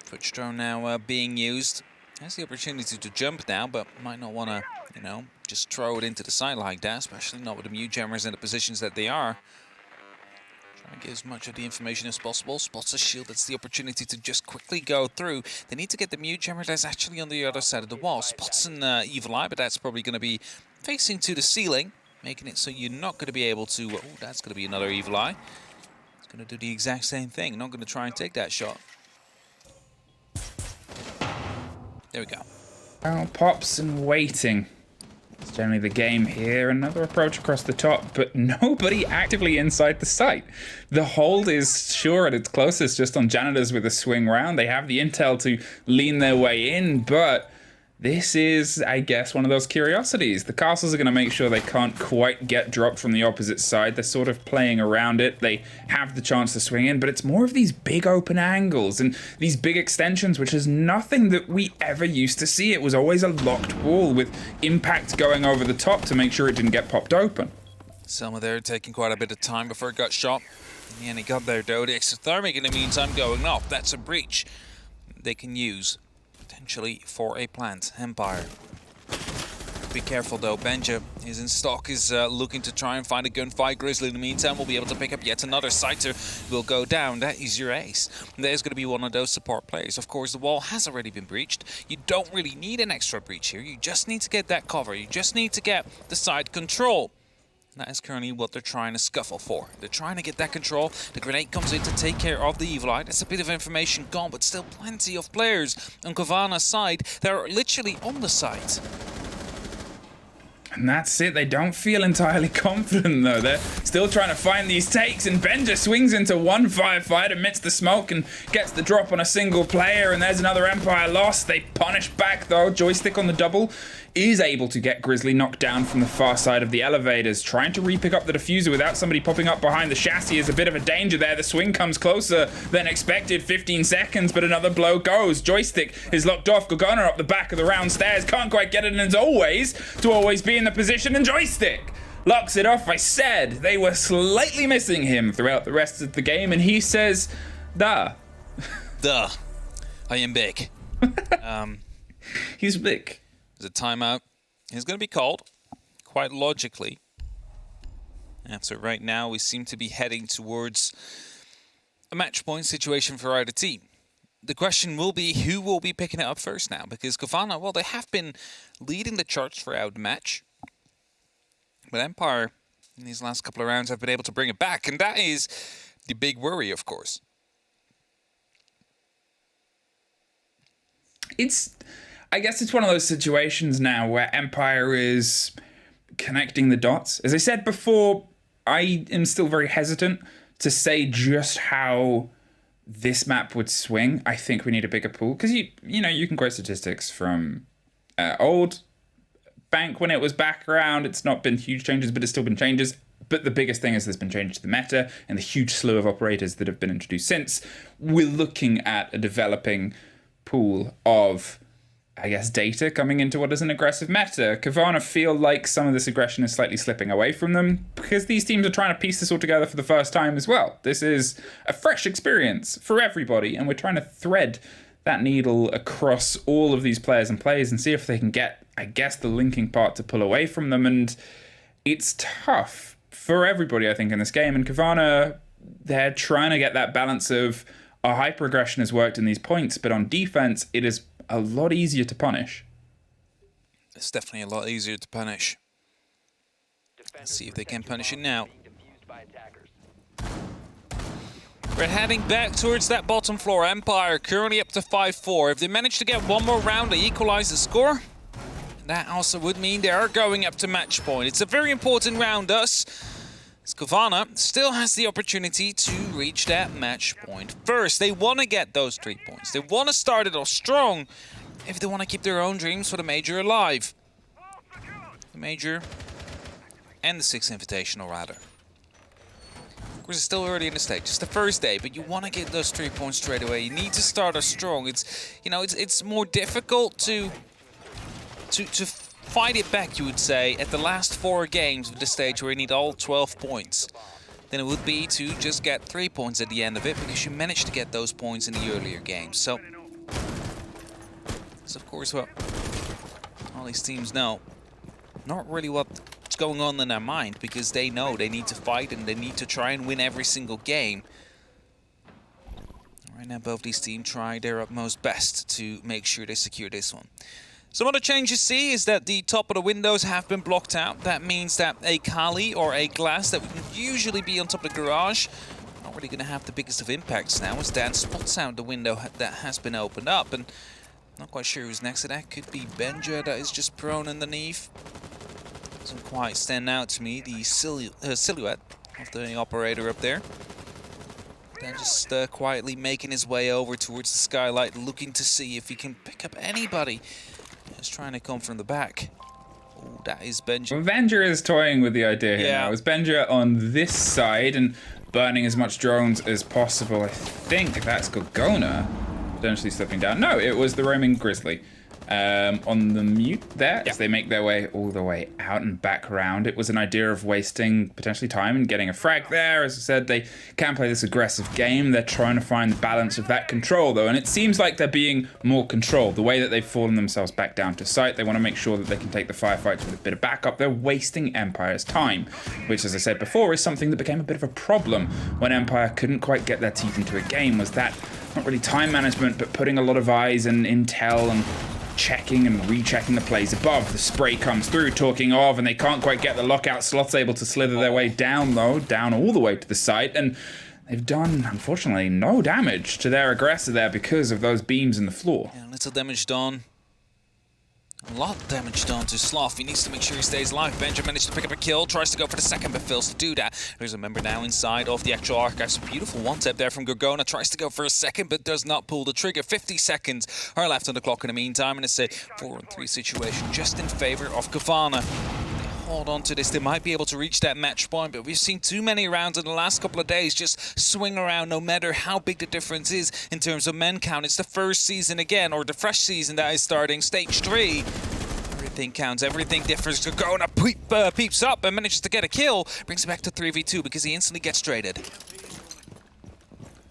Twitch drone now being used. Has the opportunity to jump now, but might not want to, you know, just throw it into the side like that, especially not with the mute jammers in the positions that they are. Trying to get as much of the information as possible. Spots a shield, that's the opportunity to just quickly go through. They need to get the mute jammer that's actually on the other side of the wall. Spots an evil eye, but that's probably going to be facing to the ceiling, making it so you're not going to be able to... Oh, that's going to be another evil eye. It's going to do the exact same thing. Not going to try and take that shot. There we go. Well, pops and waiting. It's generally the game here. Another approach across the top, but nobody actively inside the site. The hold is sure at its closest, just on janitors with a swing round. They have the intel to lean their way in, but this is, I guess, one of those curiosities. The castles are going to make sure they can't quite get dropped from the opposite side. They're sort of playing around it. They have the chance to swing in, but it's more of these big open angles and these big extensions, which is nothing that we ever used to see. It was always a locked wall with impact going over the top to make sure it didn't get popped open. Selma there taking quite a bit of time before it got shot. In the end, he got there, though. The exothermic in the meantime going off. That's a breach they can use potentially for a plant. Empire. Be careful though, Benja is in stock, is looking to try and find a gunfight. Grizzly in the meantime will be able to pick up yet another. Scyther will go down. That is your ace. There's going to be one of those support players. Of course, the wall has already been breached. You don't really need an extra breach here. You just need to get that cover. You just need to get the side control. That is currently what they're trying to scuffle for. They're trying to get that control. The grenade comes in to take care of the Evil Eye. That's a bit of information gone, but still plenty of players on Cowana's side that are literally on the site. And that's it. They don't feel entirely confident, though. They're still trying to find these takes, and Benja swings into one firefight amidst the smoke and gets the drop on a single player, and there's another Empire loss. They punish back, though. Joystick on the double is able to get Grizzly knocked down from the far side of the elevators. Trying to re-pick up the diffuser without somebody popping up behind the chassis is a bit of a danger there. The swing comes closer than expected. 15 seconds, but another blow goes. Joystick is locked off. Cowana up the back of the round stairs. Can't quite get it, and as always, to always be in the position, and Joystick locks it off. I said they were slightly missing him throughout the rest of the game, and he says, duh. Duh. I am big. He's big. The timeout is going to be called, quite logically. After right now, we seem to be heading towards a match point situation for either team. The question will be who will be picking it up first now, because Cowana, well, they have been leading the charge throughout the match. But Empire, in these last couple of rounds, have been able to bring it back, and that is the big worry, of course. I guess it's one of those situations now where Empire is connecting the dots. As I said before, I am still very hesitant to say just how this map would swing. I think we need a bigger pool, because you can quote statistics from old Bank when it was back around. It's not been huge changes, but it's still been changes. But the biggest thing is there's been changes to the meta and the huge slew of operators that have been introduced since. We're looking at a developing pool of, I guess, data coming into what is an aggressive meta. Cowana feel like some of this aggression is slightly slipping away from them because these teams are trying to piece this all together for the first time as well. This is a fresh experience for everybody, and we're trying to thread that needle across all of these players and plays and see if they can get, I guess, the linking part to pull away from them. And it's tough for everybody, I think, in this game. And Cowana, they're trying to get that balance of our hyper aggression has worked in these points, but on defense, it is a lot easier to punish. It's definitely a lot easier to punish. Let's see if they can punish it now. We're heading back towards that bottom floor. Empire currently up to 5-4. If they manage to get one more round, they equalize the score. That also would mean they are going up to match point. It's a very important round, thus. Cowana still has the opportunity to reach that match point first. They want to get those 3 points. They want to start it off strong if they want to keep their own dreams for the Major alive. The Major and the 6th Invitational, rather. Of course, it's still early in the stage. It's the first day, but you want to get those 3 points straight away. You need to start off strong. It's more difficult to fight it back, you would say, at the last 4 games of the stage where you need all 12 points, than it would be to just get 3 points at the end of it, because you managed to get those points in the earlier games. So, that's of course what all these teams know. Not really what's going on in their mind, because they know they need to fight and they need to try and win every single game. Right now, both these teams try their utmost best to make sure they secure this one. Some other changes you see is that the top of the windows have been blocked out. That means that a Kali or a glass that would usually be on top of the garage not really going to have the biggest of impacts now, as Dan spots out the window that has been opened up. And not quite sure who's next to that. Could be Benja that is just prone underneath. Doesn't quite stand out to me, the silhouette of the operator up there. Dan just quietly making his way over towards the skylight, looking to see if he can pick up anybody. He's trying to come from the back. Oh, that is Benja. Well, Benja is toying with the idea here now. Is Benja on this side and burning as much drones as possible? I think that's Gorgona. potentially slipping down. No, it was the roaming Grizzly. On the mute there, as they make their way all the way out and back around. It was an idea of wasting potentially time and getting a frag there. As I said, they can play this aggressive game. They're trying to find the balance of that control, though, and it seems like they're being more controlled. The way that they've fallen themselves back down to site, they want to make sure that they can take the firefights with a bit of backup. They're wasting Empire's time, which, as I said before, is something that became a bit of a problem when Empire couldn't quite get their teeth into a game. Was that not really time management, but putting a lot of eyes and intel and checking and rechecking the plays above. The spray comes through, talking of, and they can't quite get the lockout. Sloth's able to slither their way down, though, down all the way to the site, and they've done, unfortunately, no damage to their aggressor there because of those beams in the floor. Yeah, little damage done. A lot of damage done to Sloth. He needs to make sure he stays alive. Benja managed to pick up a kill, tries to go for the second, but fails to do that. There's a member now inside of the actual Archives. Beautiful one-tap there from Gorgona. Tries to go for a second, but does not pull the trigger. 50 seconds are left on the clock in the meantime, and it's a 4-on-3 situation just in favor of Cowana. Hold on to this. They might be able to reach that match point, but we've seen too many rounds in the last couple of days just swing around no matter how big the difference is in terms of men count. It's the first season again, or the fresh season that is starting, stage 3. Everything counts, everything differs. Gorgona peeps up and manages to get a kill. Brings it back to 3v2 because he instantly gets traded.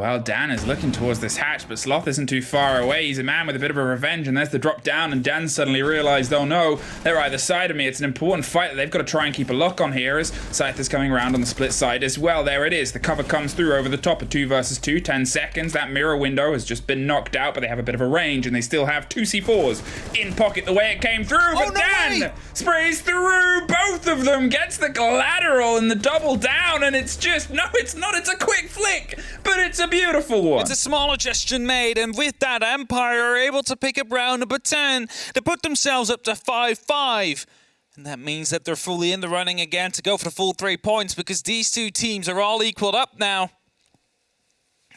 Well, Dan is looking towards this hatch, but Sloth isn't too far away. He's a man with a bit of a revenge, and there's the drop down, and Dan suddenly realized, oh no, they're either side of me. It's an important fight that they've got to try and keep a lock on here, as Scythe is coming around on the split side as well. There it is. The cover comes through over the top of 2 versus 2, 10 seconds. That mirror window has just been knocked out, but they have a bit of a range, and they still have 2 C4s in pocket the way it came through, but Dan sprays through both of them, gets the collateral and the double down, and it's just, no, it's not. It's a quick flick, but it's a beautiful one. It's a smaller gesture made, and with that, Empire are able to pick up round number 10 to put themselves up to 5-5. And that means that they're fully in the running again to go for the full 3 points, because these two teams are all equaled up now.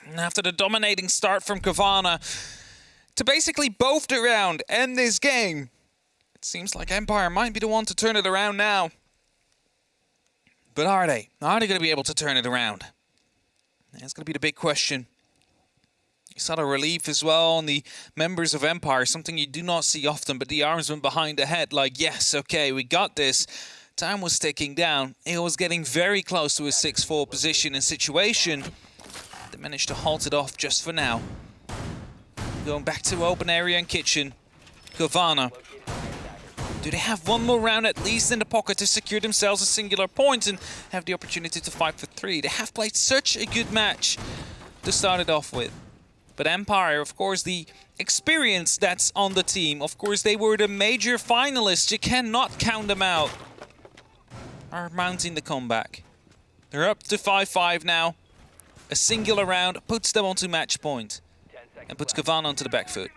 And after the dominating start from Cowana, to basically both the round end this game, it seems like Empire might be the one to turn it around now. But are they? Are they going to be able to turn it around? That's going to be the big question. You saw the relief as well on the members of Empire, something you do not see often, but the arms went behind the head like, yes, okay, we got this. Time was ticking down. It was getting very close to a 6-4 position and situation. They managed to halt it off just for now. Going back to open area and kitchen. Cowana. Do they have one more round at least in the pocket to secure themselves a singular point and have the opportunity to fight for 3? They have played such a good match to start it off with. But Empire, of course, the experience that's on the team, of course, they were the major finalists. You cannot count them out. Are mounting the comeback. They're up to 5-5 now. A singular round puts them onto match point and puts Cowana onto the back foot.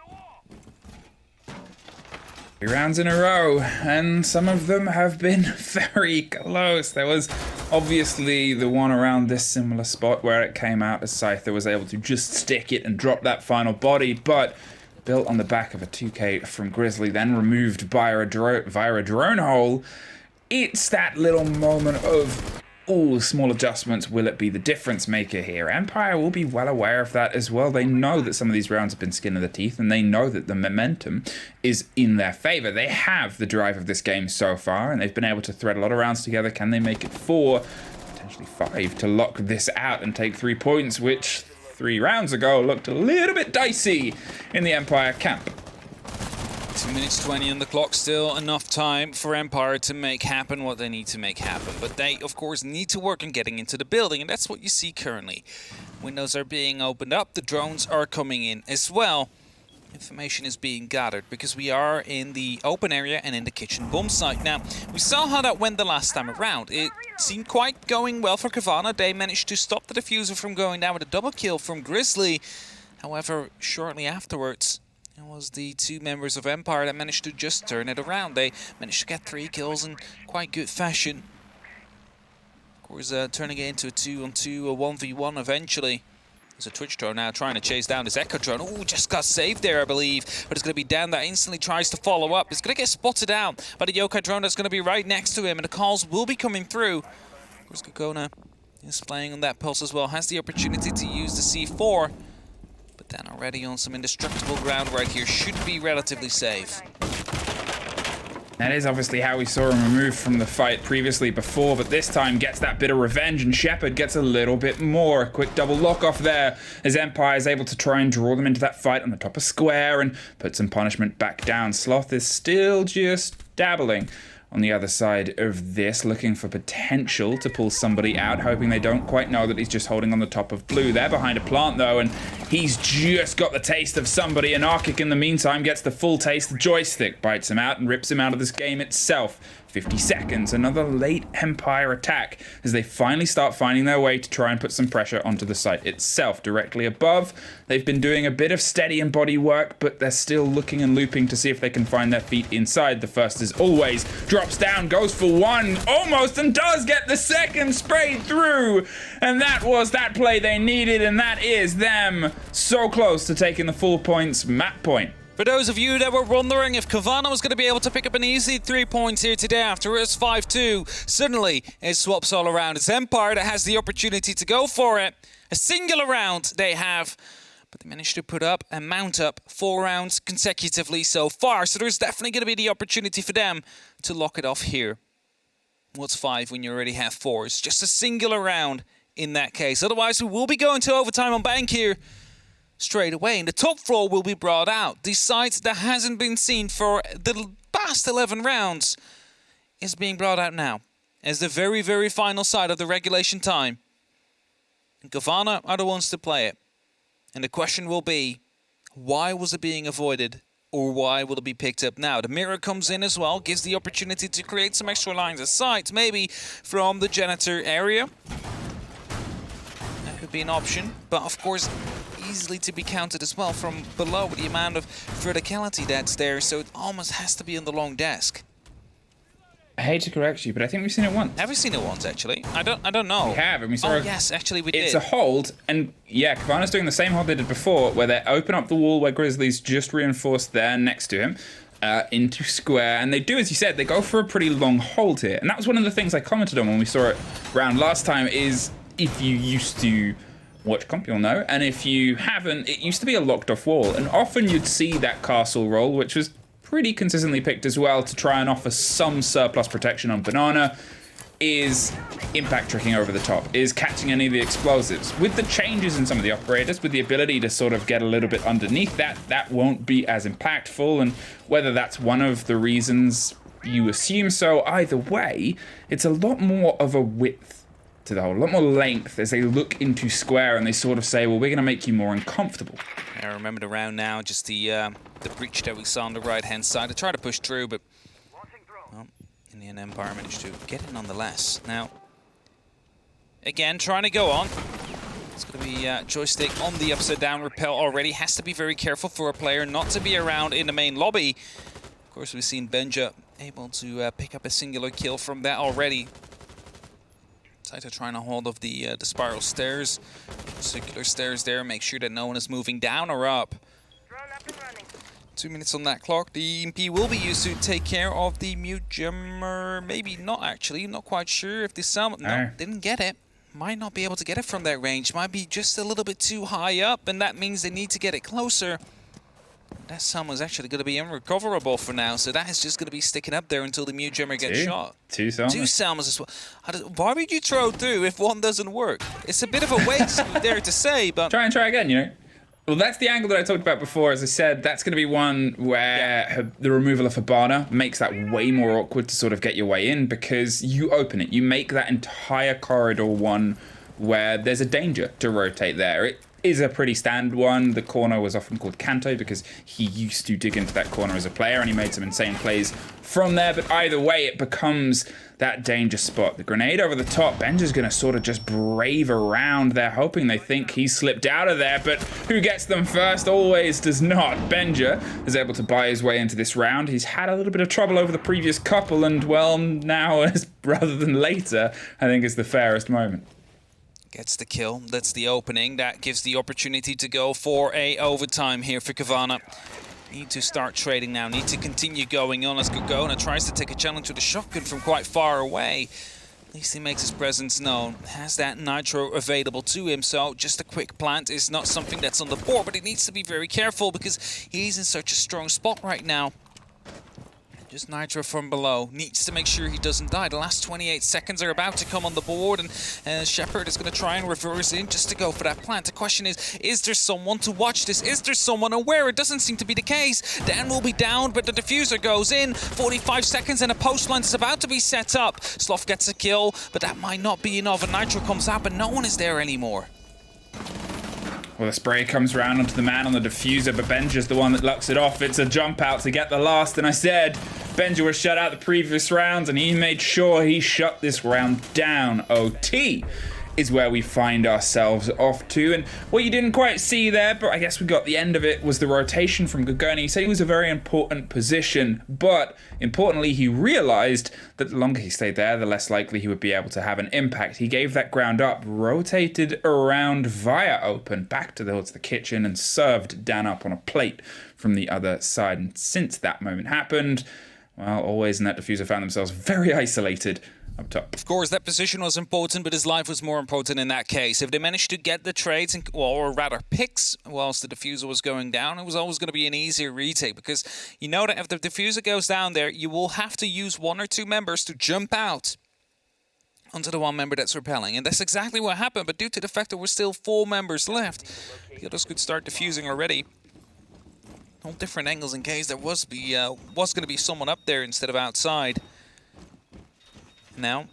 3 rounds in a row, and some of them have been very close. There was obviously the one around this similar spot where it came out as Scyther was able to just stick it and drop that final body, but built on the back of a 2K from Grizzly, then removed via a drone hole. It's that little moment of, oh, small adjustments, will it be the difference maker here? Empire will be well aware of that as well. They know that some of these rounds have been skin of the teeth, and they know that the momentum is in their favor. They have the drive of this game so far, and they've been able to thread a lot of rounds together. Can they make it 4, potentially 5, to lock this out and take 3 points, which 3 rounds ago looked a little bit dicey in the Empire camp? 2 minutes 20 on the clock, still enough time for Empire to make happen what they need to make happen. But they, of course, need to work on getting into the building, and that's what you see currently. Windows are being opened up, the drones are coming in as well. Information is being gathered because we are in the open area and in the kitchen bomb site. Now, we saw how that went the last time around. It seemed quite going well for Cowana. They managed to stop the diffuser from going down with a double kill from Grizzly. However, shortly afterwards, it was the 2 members of Empire that managed to just turn it around. They managed to get 3 kills in quite good fashion. Of course, turning it into a 2-on-2, a 1v1 eventually. There's a Twitch drone now trying to chase down this Echo drone. Oh, just got saved there, I believe. But it's going to be Dan that instantly tries to follow up. It's going to get spotted out by the Yokai drone that's going to be right next to him. And the calls will be coming through. Of course, Gorgona is playing on that pulse as well. Has the opportunity to use the C4. Dan already on some indestructible ground right here. Should be relatively safe. That is obviously how we saw him removed from the fight previously before, but this time gets that bit of revenge, and Shepard gets a little bit more. A quick double lock off there as Empire is able to try and draw them into that fight on the top of square and put some punishment back down. Sloth is still just dabbling on the other side of this, looking for potential to pull somebody out, hoping they don't quite know that he's just holding on the top of blue. They're behind a plant, though, and he's just got the taste of somebody. And Arkic, in the meantime, gets the full taste. The joystick bites him out and rips him out of this game itself. 50 seconds, another late Empire attack as they finally start finding their way to try and put some pressure onto the site itself. Directly above, they've been doing a bit of steady and body work, but they're still looking and looping to see if they can find their feet inside. The first, as always, drops down, goes for one, almost, and does get the second sprayed through. And that was that play they needed, and that is them so close to taking the full points map point. For those of you that were wondering if Cowana was going to be able to pick up an easy 3 points here today after it's 5-2, suddenly it swaps all around. It's Empire that has the opportunity to go for it. A singular round they have, but they managed to put up and mount up 4 rounds consecutively so far. So there's definitely going to be the opportunity for them to lock it off here. What's 5 when you already have 4? It's just a singular round in that case. Otherwise, we will be going to overtime on Bank here straight away, and the top floor will be brought out. The site that hasn't been seen for the past 11 rounds is being brought out now as the very, very final side of the regulation time. And Cowana are the ones to play it. And the question will be, why was it being avoided, or why will it be picked up now? The mirror comes in as well, gives the opportunity to create some extra lines of sight, maybe from the janitor area. That could be an option, but of course easily to be counted as well from below with the amount of verticality that's there, so it almost has to be on the long desk. I hate to correct you, but I think we've seen it once. Have we seen it once, actually? I don't know. We have, and we saw yes, actually we did. It's a hold, and yeah, Cavana's doing the same hold they did before, where they open up the wall where Grizzly's just reinforced there next to him, into square, and they do, as you said, they go for a pretty long hold here. And that was one of the things I commented on when we saw it round last time, is if you used to watch comp, you'll know, and if you haven't, it used to be a locked off wall, and often you'd see that castle roll, which was pretty consistently picked as well to try and offer some surplus protection on Banana, is impact tricking over the top, is catching any of the explosives. With the changes in some of the operators, with the ability to sort of get a little bit underneath that won't be as impactful, and whether that's one of the reasons you assume so, either way, it's a lot more of a width to the whole, a lot more length as they look into square and they sort of say, well, we're going to make you more uncomfortable. I remember the round now, just the breach that we saw on the right-hand side. I tried to push through, but well, in the end, Empire managed to get it nonetheless. Now, again, trying to go on. It's going to be joystick on the upside-down rappel already. Has to be very careful for a player not to be around in the main lobby. Of course, we've seen Benja able to pick up a singular kill from that already. Saito trying to hold of the spiral stairs, circular stairs there, make sure that no one is moving down or up. 2 minutes on that clock. The EMP will be used to take care of the mute jammer. Maybe not, actually. Not quite sure if the Salmon... No, didn't get it. Might not be able to get it from that range. Might be just a little bit too high up, and that means they need to get it closer. That Salmon's actually going to be unrecoverable for now, so that is just going to be sticking up there until the mute jammer gets shot. Two Salmons. 2 Salmons as well. Why would you throw through if one doesn't work? It's a bit of a waste, there to say, but... Try again, you know. Well, that's the angle that I talked about before. As I said, that's going to be one where the removal of Hibana makes that way more awkward to sort of get your way in, because you open it. You make that entire corridor one where there's a danger to rotate there. It is a pretty standard one. The corner was often called Kanto because he used to dig into that corner as a player, and he made some insane plays from there. But either way, it becomes that danger spot. The grenade over the top, Benja's going to sort of just brave around there, hoping they think he slipped out of there, but who gets them first always does not. Benja is able to buy his way into this round. He's had a little bit of trouble over the previous couple, and well, now rather than later, I think is the fairest moment. Gets the kill. That's the opening. That gives the opportunity to go for a overtime here for Cowana. Need to start trading now. Need to continue going on as Cowana tries to take a challenge with a shotgun from quite far away. At least he makes his presence known, has that nitro available to him, so just a quick plant is not something that's on the board, but he needs to be very careful because he's in such a strong spot right now. Just nitro from below, needs to make sure he doesn't die. The last 28 seconds are about to come on the board, and Shepard is going to try and reverse in just to go for that plant. The question is there someone to watch this? Is there someone aware? It doesn't seem to be the case. Dan will be down, but the diffuser goes in. 45 seconds and a post line is about to be set up. Sloth gets a kill, but that might not be enough. A nitro comes out, but no one is there anymore. Well, the spray comes around onto the man on the diffuser, but Benja's the one that lucks it off. It's a jump out to get the last, and I said Benja was shut out the previous rounds, and he made sure he shut this round down. OT is where we find ourselves off to, and what you didn't quite see there, but I guess we got the end of it, was the rotation from Cowana. He said he was a very important position, but importantly, he realized that the longer he stayed there, the less likely he would be able to have an impact. He gave that ground up, rotated around via open, back towards the kitchen, and served Dan up on a plate from the other side. And since that moment happened, well, Always and that diffuser found themselves very isolated up top. Of course, that position was important, but his life was more important in that case. If they managed to get the trades, or rather picks, whilst the diffuser was going down, it was always going to be an easier retake, because you know that if the diffuser goes down there, you will have to use 1 or 2 members to jump out onto the one member that's repelling. And that's exactly what happened, but due to the fact that we're still 4 members left, the others could start diffusing already. All different angles in case there was going to be someone up there instead of outside. Now,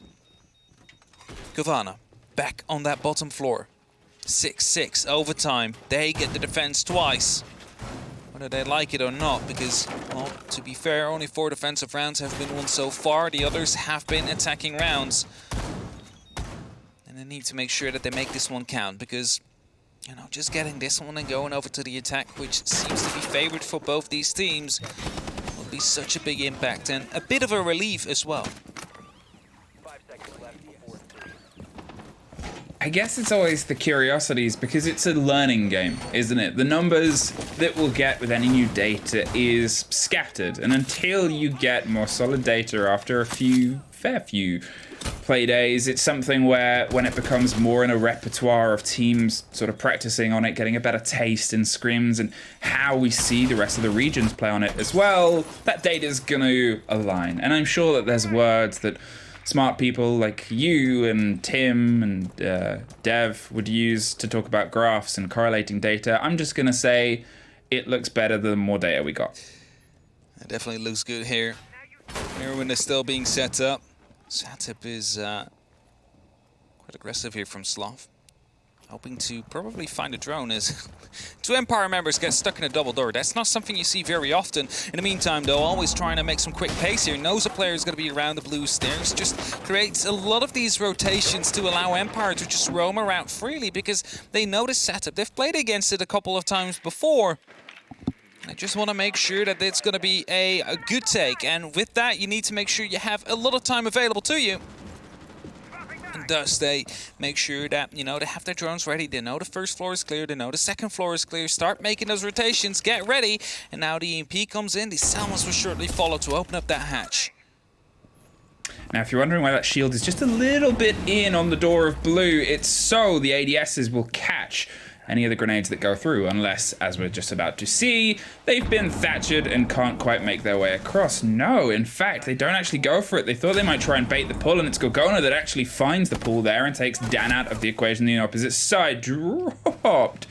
Cowana back on that bottom floor. 6-6 overtime. They get the defense twice. Whether they like it or not, because, well, to be fair, only 4 defensive rounds have been won so far. The others have been attacking rounds. And they need to make sure that they make this one count, because, you know, just getting this one and going over to the attack, which seems to be favored for both these teams, will be such a big impact and a bit of a relief as well. I guess it's always the curiosities, because it's a learning game, isn't it? The numbers that we'll get with any new data is scattered, and until you get more solid data after a fair few play days, it's something where when it becomes more in a repertoire of teams sort of practicing on it, getting a better taste in scrims and how we see the rest of the regions play on it as well, that data is going to align. And I'm sure that there's words that smart people like you and Tim and Dev would use to talk about graphs and correlating data. I'm just going to say it looks better the more data we got. It definitely looks good here. Heroin is still being set up. Setup is quite aggressive here from Sloth. Hoping to probably find a drone as 2 Empire members get stuck in a double door. That's not something you see very often. In the meantime, though, always trying to make some quick pace here. Knows a player is going to be around the blue stairs. Just creates a lot of these rotations to allow Empire to just roam around freely, because they know the setup. They've played against it a couple of times before. I just want to make sure that it's going to be a good take. And with that, you need to make sure you have a lot of time available to you. And thus they make sure that, you know, they have their drones ready. They know the first floor is clear. They know the second floor is clear. Start making those rotations. Get ready. And now the EMP comes in. The Salmons will shortly follow to open up that hatch. Now, if you're wondering why that shield is just a little bit in on the door of blue, it's so the ADSs will catch any of the grenades that go through, unless, as we're just about to see, they've been thatchered and can't quite make their way across. No, in fact, they don't actually go for it. They thought they might try and bait the pull, and it's Cowana that actually finds the pull there and takes Dan out of the equation. The opposite side dropped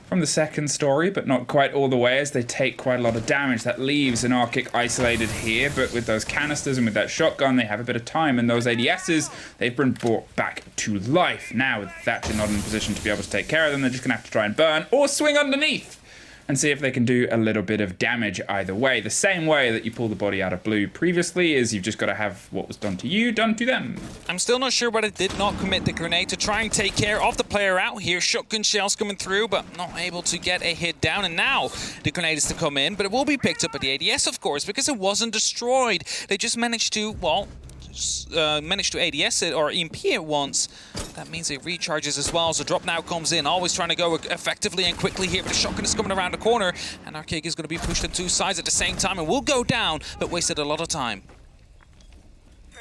from the second story, but not quite all the way, as they take quite a lot of damage. That leaves an Arctic isolated here, but with those canisters and with that shotgun, they have a bit of time, and those ADSs, they've been brought back to life. Now, with Thatcher not in a position to be able to take care of them, they're just going to have to try and burn or swing underneath and see if they can do a little bit of damage either way. The same way that you pull the body out of blue previously is you've just got to have what was done to you, done to them. I'm still not sure why they did not commit the grenade to try and take care of the player out here. Shotgun shells coming through, but not able to get a hit down. And now the grenade is to come in, but it will be picked up at the ADS, of course, because it wasn't destroyed. They just managed to, well, managed to ADS it or EMP it once. That means it recharges as well, so drop now comes in. Always trying to go effectively and quickly here, but the shotgun is coming around the corner, and Arcade is going to be pushed on 2 sides at the same time and will go down, but wasted a lot of time.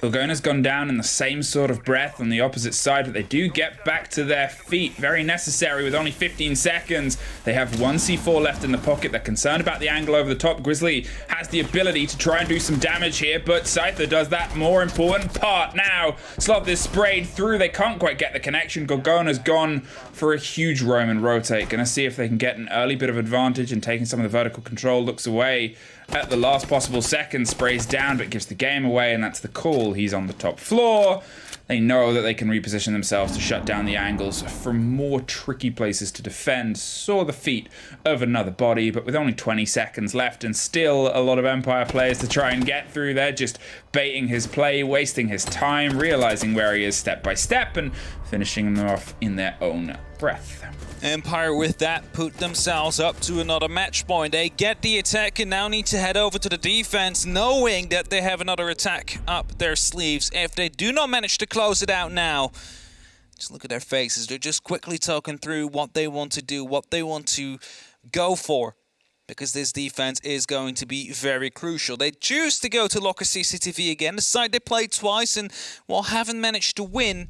Gorgona's gone down in the same sort of breath on the opposite side, but they do get back to their feet. Very necessary with only 15 seconds. They have one C4 left in the pocket. They're concerned about the angle over the top. Grizzly has the ability to try and do some damage here, but Scyther does that more important part now. Slov is sprayed through. They can't quite get the connection. Gorgona's gone for a huge Roman rotate. Gonna see if they can get an early bit of advantage and taking some of the vertical control. Looks away at the last possible second, sprays down, but gives the game away, and that's the call. He's on the top floor. They know that they can reposition themselves to shut down the angles from more tricky places to defend. Saw the feet of another body, but with only 20 seconds left and still a lot of Empire players to try and get through, they're just baiting his play, wasting his time, realizing where he is step by step, and finishing them off in their own breath. Empire with that put themselves up to another match point. They get the attack and now need to head over to the defense, knowing that they have another attack up their sleeves. If they do not manage to close it out now, just look at their faces. They're just quickly talking through what they want to do, what they want to go for, because this defense is going to be very crucial. They choose to go to Locker CCTV again, the side they played twice and, well, haven't managed to win.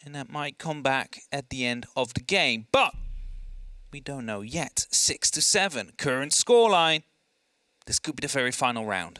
And that might come back at the end of the game. But we don't know yet. 6-7, current scoreline. This could be the very final round.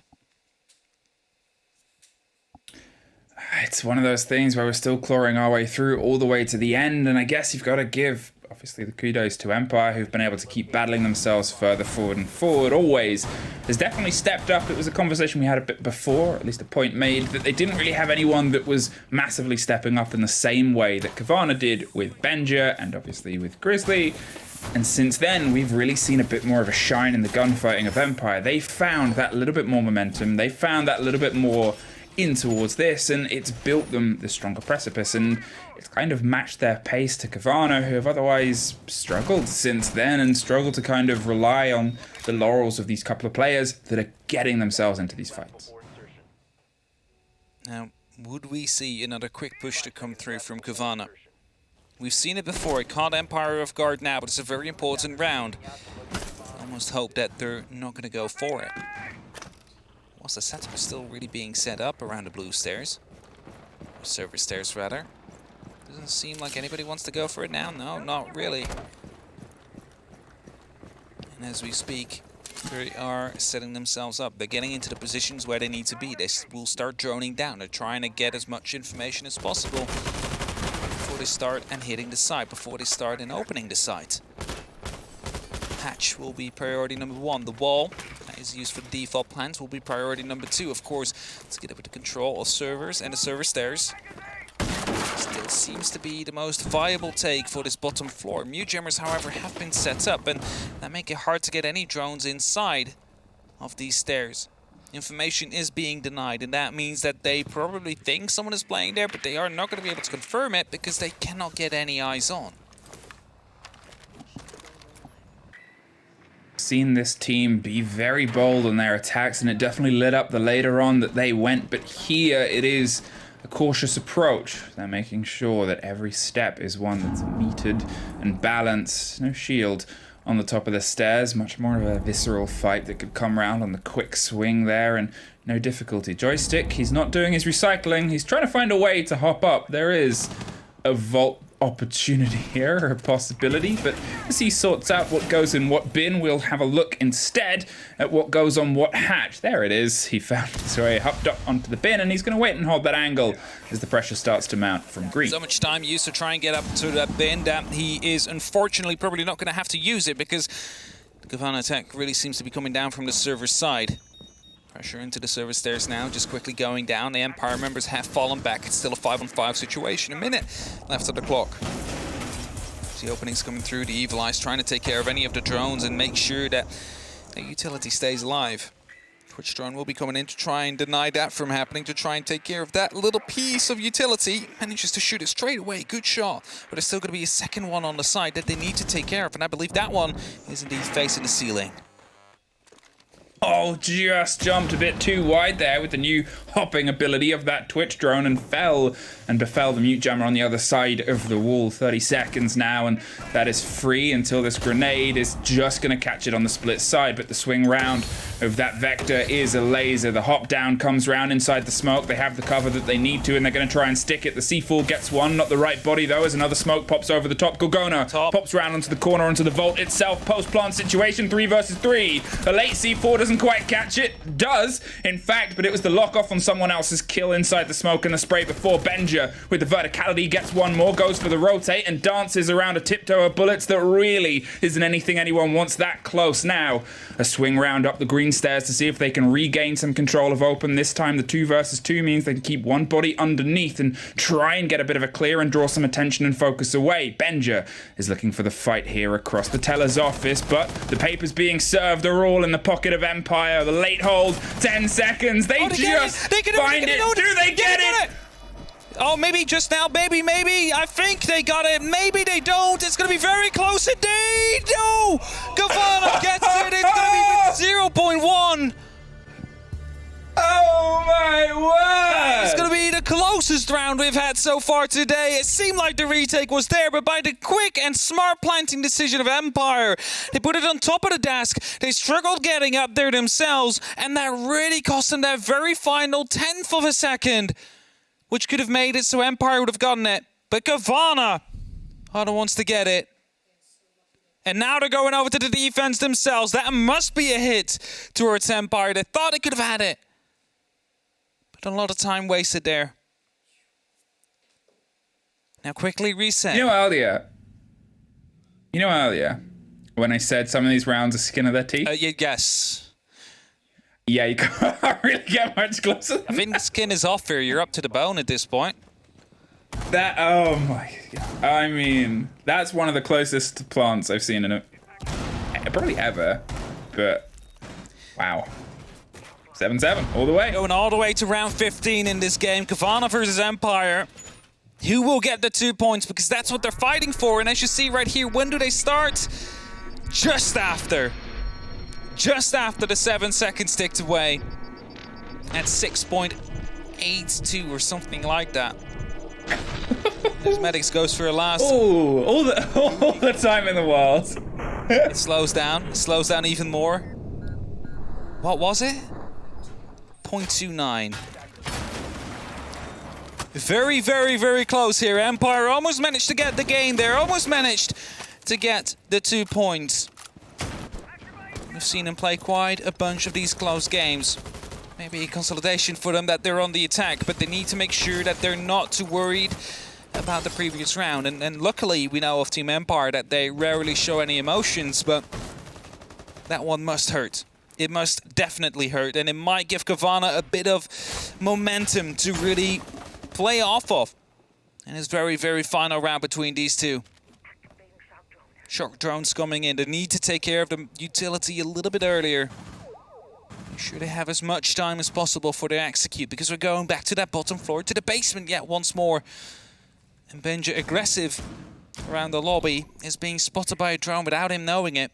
It's one of those things where we're still clawing our way through all the way to the end. And I guess you've got to give, obviously, the kudos to Empire, who've been able to keep battling themselves further forward and forward, always. Has definitely stepped up. It was a conversation we had a bit before, at least a point made, that they didn't really have anyone that was massively stepping up in the same way that Cowana did with Benja and obviously with Grizzly. And since then, we've really seen a bit more of a shine in the gunfighting of Empire. They found that little bit more momentum. They found that little bit more in towards this, and it's built them the stronger precipice, and it's kind of matched their pace to Cowana, who have otherwise struggled since then and struggled to kind of rely on the laurels of these couple of players that are getting themselves into these fights. Now, would we see another quick push to come through from Cowana? We've seen it before. It caught Empire off guard now, but it's a very important round. Almost hope that they're not going to go for it. Whilst the setup is still really being set up around the blue stairs. Or server stairs, rather. Doesn't seem like anybody wants to go for it now. No, not really. And as we speak, they are setting themselves up. They're getting into the positions where they need to be. They will start droning down. They're trying to get as much information as possible before they start and hitting the site, before they start and opening the site. Hatch will be priority number 1. The wall that is used for the default plans will be priority number 2. Of course, let's get over the control of servers and the server stairs. Still seems to be the most viable take for this bottom floor. Mute jammers, however, have been set up, and that make it hard to get any drones inside of these stairs. Information is being denied, and that means that they probably think someone is playing there, but they are not going to be able to confirm it because they cannot get any eyes on. Seen this team be very bold on their attacks, and it definitely lit up the later on that they went, but here it is a cautious approach. They're making sure that every step is one that's metered and balanced. No shield on the top of the stairs, much more of a visceral fight that could come round on the quick swing there, and no difficulty. Joystick, he's not doing his recycling, he's trying to find a way to hop up. There is a vault opportunity here, or a possibility, but as he sorts out what goes in what bin, we'll have a look instead at what goes on what hatch. There it is. He found his way, hopped up onto the bin, and he's going to wait and hold that angle as the pressure starts to mount from green. So much time used to try and get up to that bin that he is unfortunately probably not going to have to use it, because the Cowana attack really seems to be coming down from the server side. Pressure into the server stairs now, just quickly going down. The Empire members have fallen back. It's still a 5-on-5 situation. A minute left of the clock. The openings coming through. The Evil Eye's trying to take care of any of the drones and make sure that the utility stays alive. Twitch drone will be coming in to try and deny that from happening, to try and take care of that little piece of utility. Manages to shoot it straight away. Good shot. But there's still going to be a second one on the side that they need to take care of, and I believe that one is indeed facing the ceiling. Oh, just jumped a bit too wide there with the new hopping ability of that Twitch drone and fell and befell the mute jammer on the other side of the wall. 30 seconds now, and that is free until this grenade is just going to catch it on the split side. But the swing round of that Vector is a laser. The hop down comes round inside the smoke. They have the cover that they need to, and they're going to try and stick it. The C4 gets one, not the right body though, as another smoke pops over the top. Cowana pops round onto the corner, onto the vault itself. Post-plant situation, 3 versus 3. A late C4 doesn't quite catch it. Does, in fact, but it was the lock off on someone else's kill inside the smoke and the spray before. Benja, with the verticality, gets one more, goes for the rotate and dances around a tiptoe of bullets that really isn't anything anyone wants that close. Now, a swing round up the green stairs to see if they can regain some control of open. This time, the 2 versus 2 means they can keep one body underneath and try and get a bit of a clear and draw some attention and focus away. Benja is looking for the fight here across the teller's office, but the papers being served are all in the pocket of Empire. The late hold, 10 seconds. They just find it. Do they get it? Oh, maybe just now, maybe. I think they got it. Maybe they don't. It's going to be very close indeed. No! Cowana gets it. It's going to be 0.1. Oh my word! It's going to be the closest round we've had so far today. It seemed like the retake was there, but by the quick and smart planting decision of Empire, they put it on top of the desk. They struggled getting up there themselves, and that really cost them that very final 10th of a second, which could have made it so Empire would have gotten it. But Cowana wants to get it. And now they're going over to the defense themselves. That must be a hit towards Empire. They thought they could have had it. But a lot of time wasted there. Now quickly reset. You know earlier when I said some of these rounds are skin of their teeth? Yes. Yeah, you can't really get much closer. I think the skin is off here. You're up to the bone at this point. That, oh my God. I mean, that's one of the closest plants I've seen in probably ever. But, wow. 7-7, all the way. Going all the way to round 15 in this game. Cowana versus Empire. Who will get the 2 points? Because that's what they're fighting for. And as you see right here, when do they start? Just after the 7 seconds ticked away. At 6.82 or something like that. Cosmetics goes for a last. Oh, all the time in the world. It slows down. It slows down even more. What was it? 0.29. Very, very, very close here. Empire almost managed to get the game there. Almost managed to get the 2 points. We've seen them play quite a bunch of these close games. Maybe a consolidation for them that they're on the attack, but they need to make sure that they're not too worried about the previous round. And luckily, we know of Team Empire that they rarely show any emotions, but that one must hurt. It must definitely hurt, and it might give Cowana a bit of momentum to really play off of. And it's very, very final round between these two. Shock drones coming in. They need to take care of the utility a little bit earlier. Make sure they have as much time as possible for their execute, because we're going back to that bottom floor, to the basement yet once more. And Benja, aggressive around the lobby, is being spotted by a drone without him knowing it.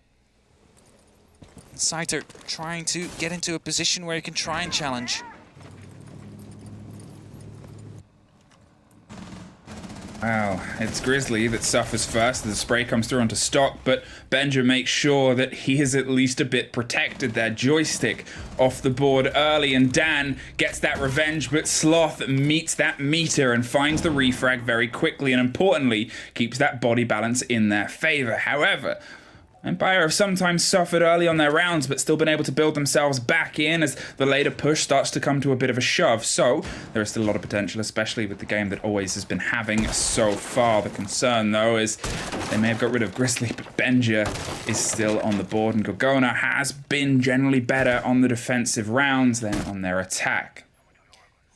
Scyther trying to get into a position where he can try and challenge. Wow, it's Grizzly that suffers first. The spray comes through onto stock, but Benja makes sure that he is at least a bit protected. That joystick off the board early, and Dan gets that revenge, but Sloth meets that meter and finds the refrag very quickly, and importantly, keeps that body balance in their favor. However, Empire have sometimes suffered early on their rounds, but still been able to build themselves back in as the later push starts to come to a bit of a shove. So there is still a lot of potential, especially with the game that Always has been having so far. The concern, though, is they may have got rid of Grizzly, but Benja is still on the board, and Cowana has been generally better on the defensive rounds than on their attack.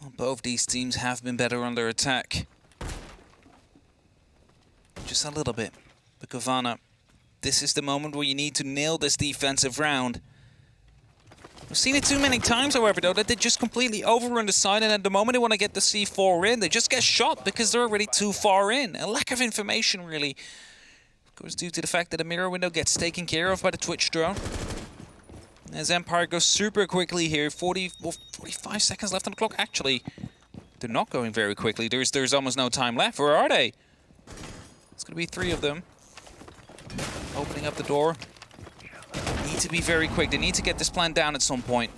Well, both these teams have been better on their attack. Just a little bit. But Cowana, this is the moment where you need to nail this defensive round. We've seen it too many times, however, though, that they just completely overrun the side, and at the moment they want to get the C4 in, they just get shot because they're already too far in. A lack of information, really. Of course, due to the fact that the mirror window gets taken care of by the Twitch drone. As Empire goes super quickly here, 45 seconds left on the clock. Actually, they're not going very quickly. There's almost no time left. Where are they? It's going to be 3 of them. Opening up the door. Need to be very quick. They need to get this plan down at some point.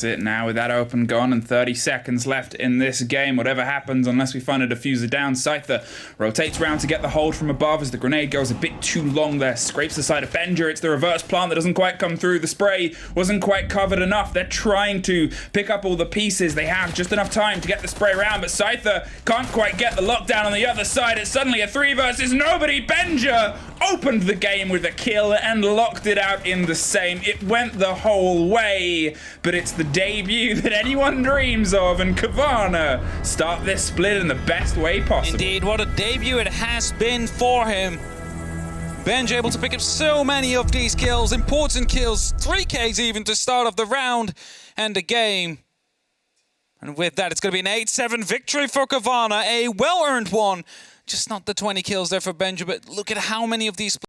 It now with that open gone and 30 seconds left in this game. Whatever happens, unless we find a diffuser down, Scyther rotates around to get the hold from above as the grenade goes a bit too long there. Scrapes the side of Benja. It's the reverse plant that doesn't quite come through. The spray wasn't quite covered enough. They're trying to pick up all the pieces. They have just enough time to get the spray around, but Scyther can't quite get the lockdown on the other side. It's suddenly a 3 versus nobody. Benja opened the game with a kill and locked it out in the same. It went the whole way, but it's the debut that anyone dreams of, and Cowana start this split in the best way possible. Indeed, what a debut it has been for him. Benj able to pick up so many of these kills, important kills, 3 Ks even to start off the round and the game. And with that, it's going to be an 8-7 victory for Cowana, a well-earned one. Just not the 20 kills there for Benja, but look at how many of these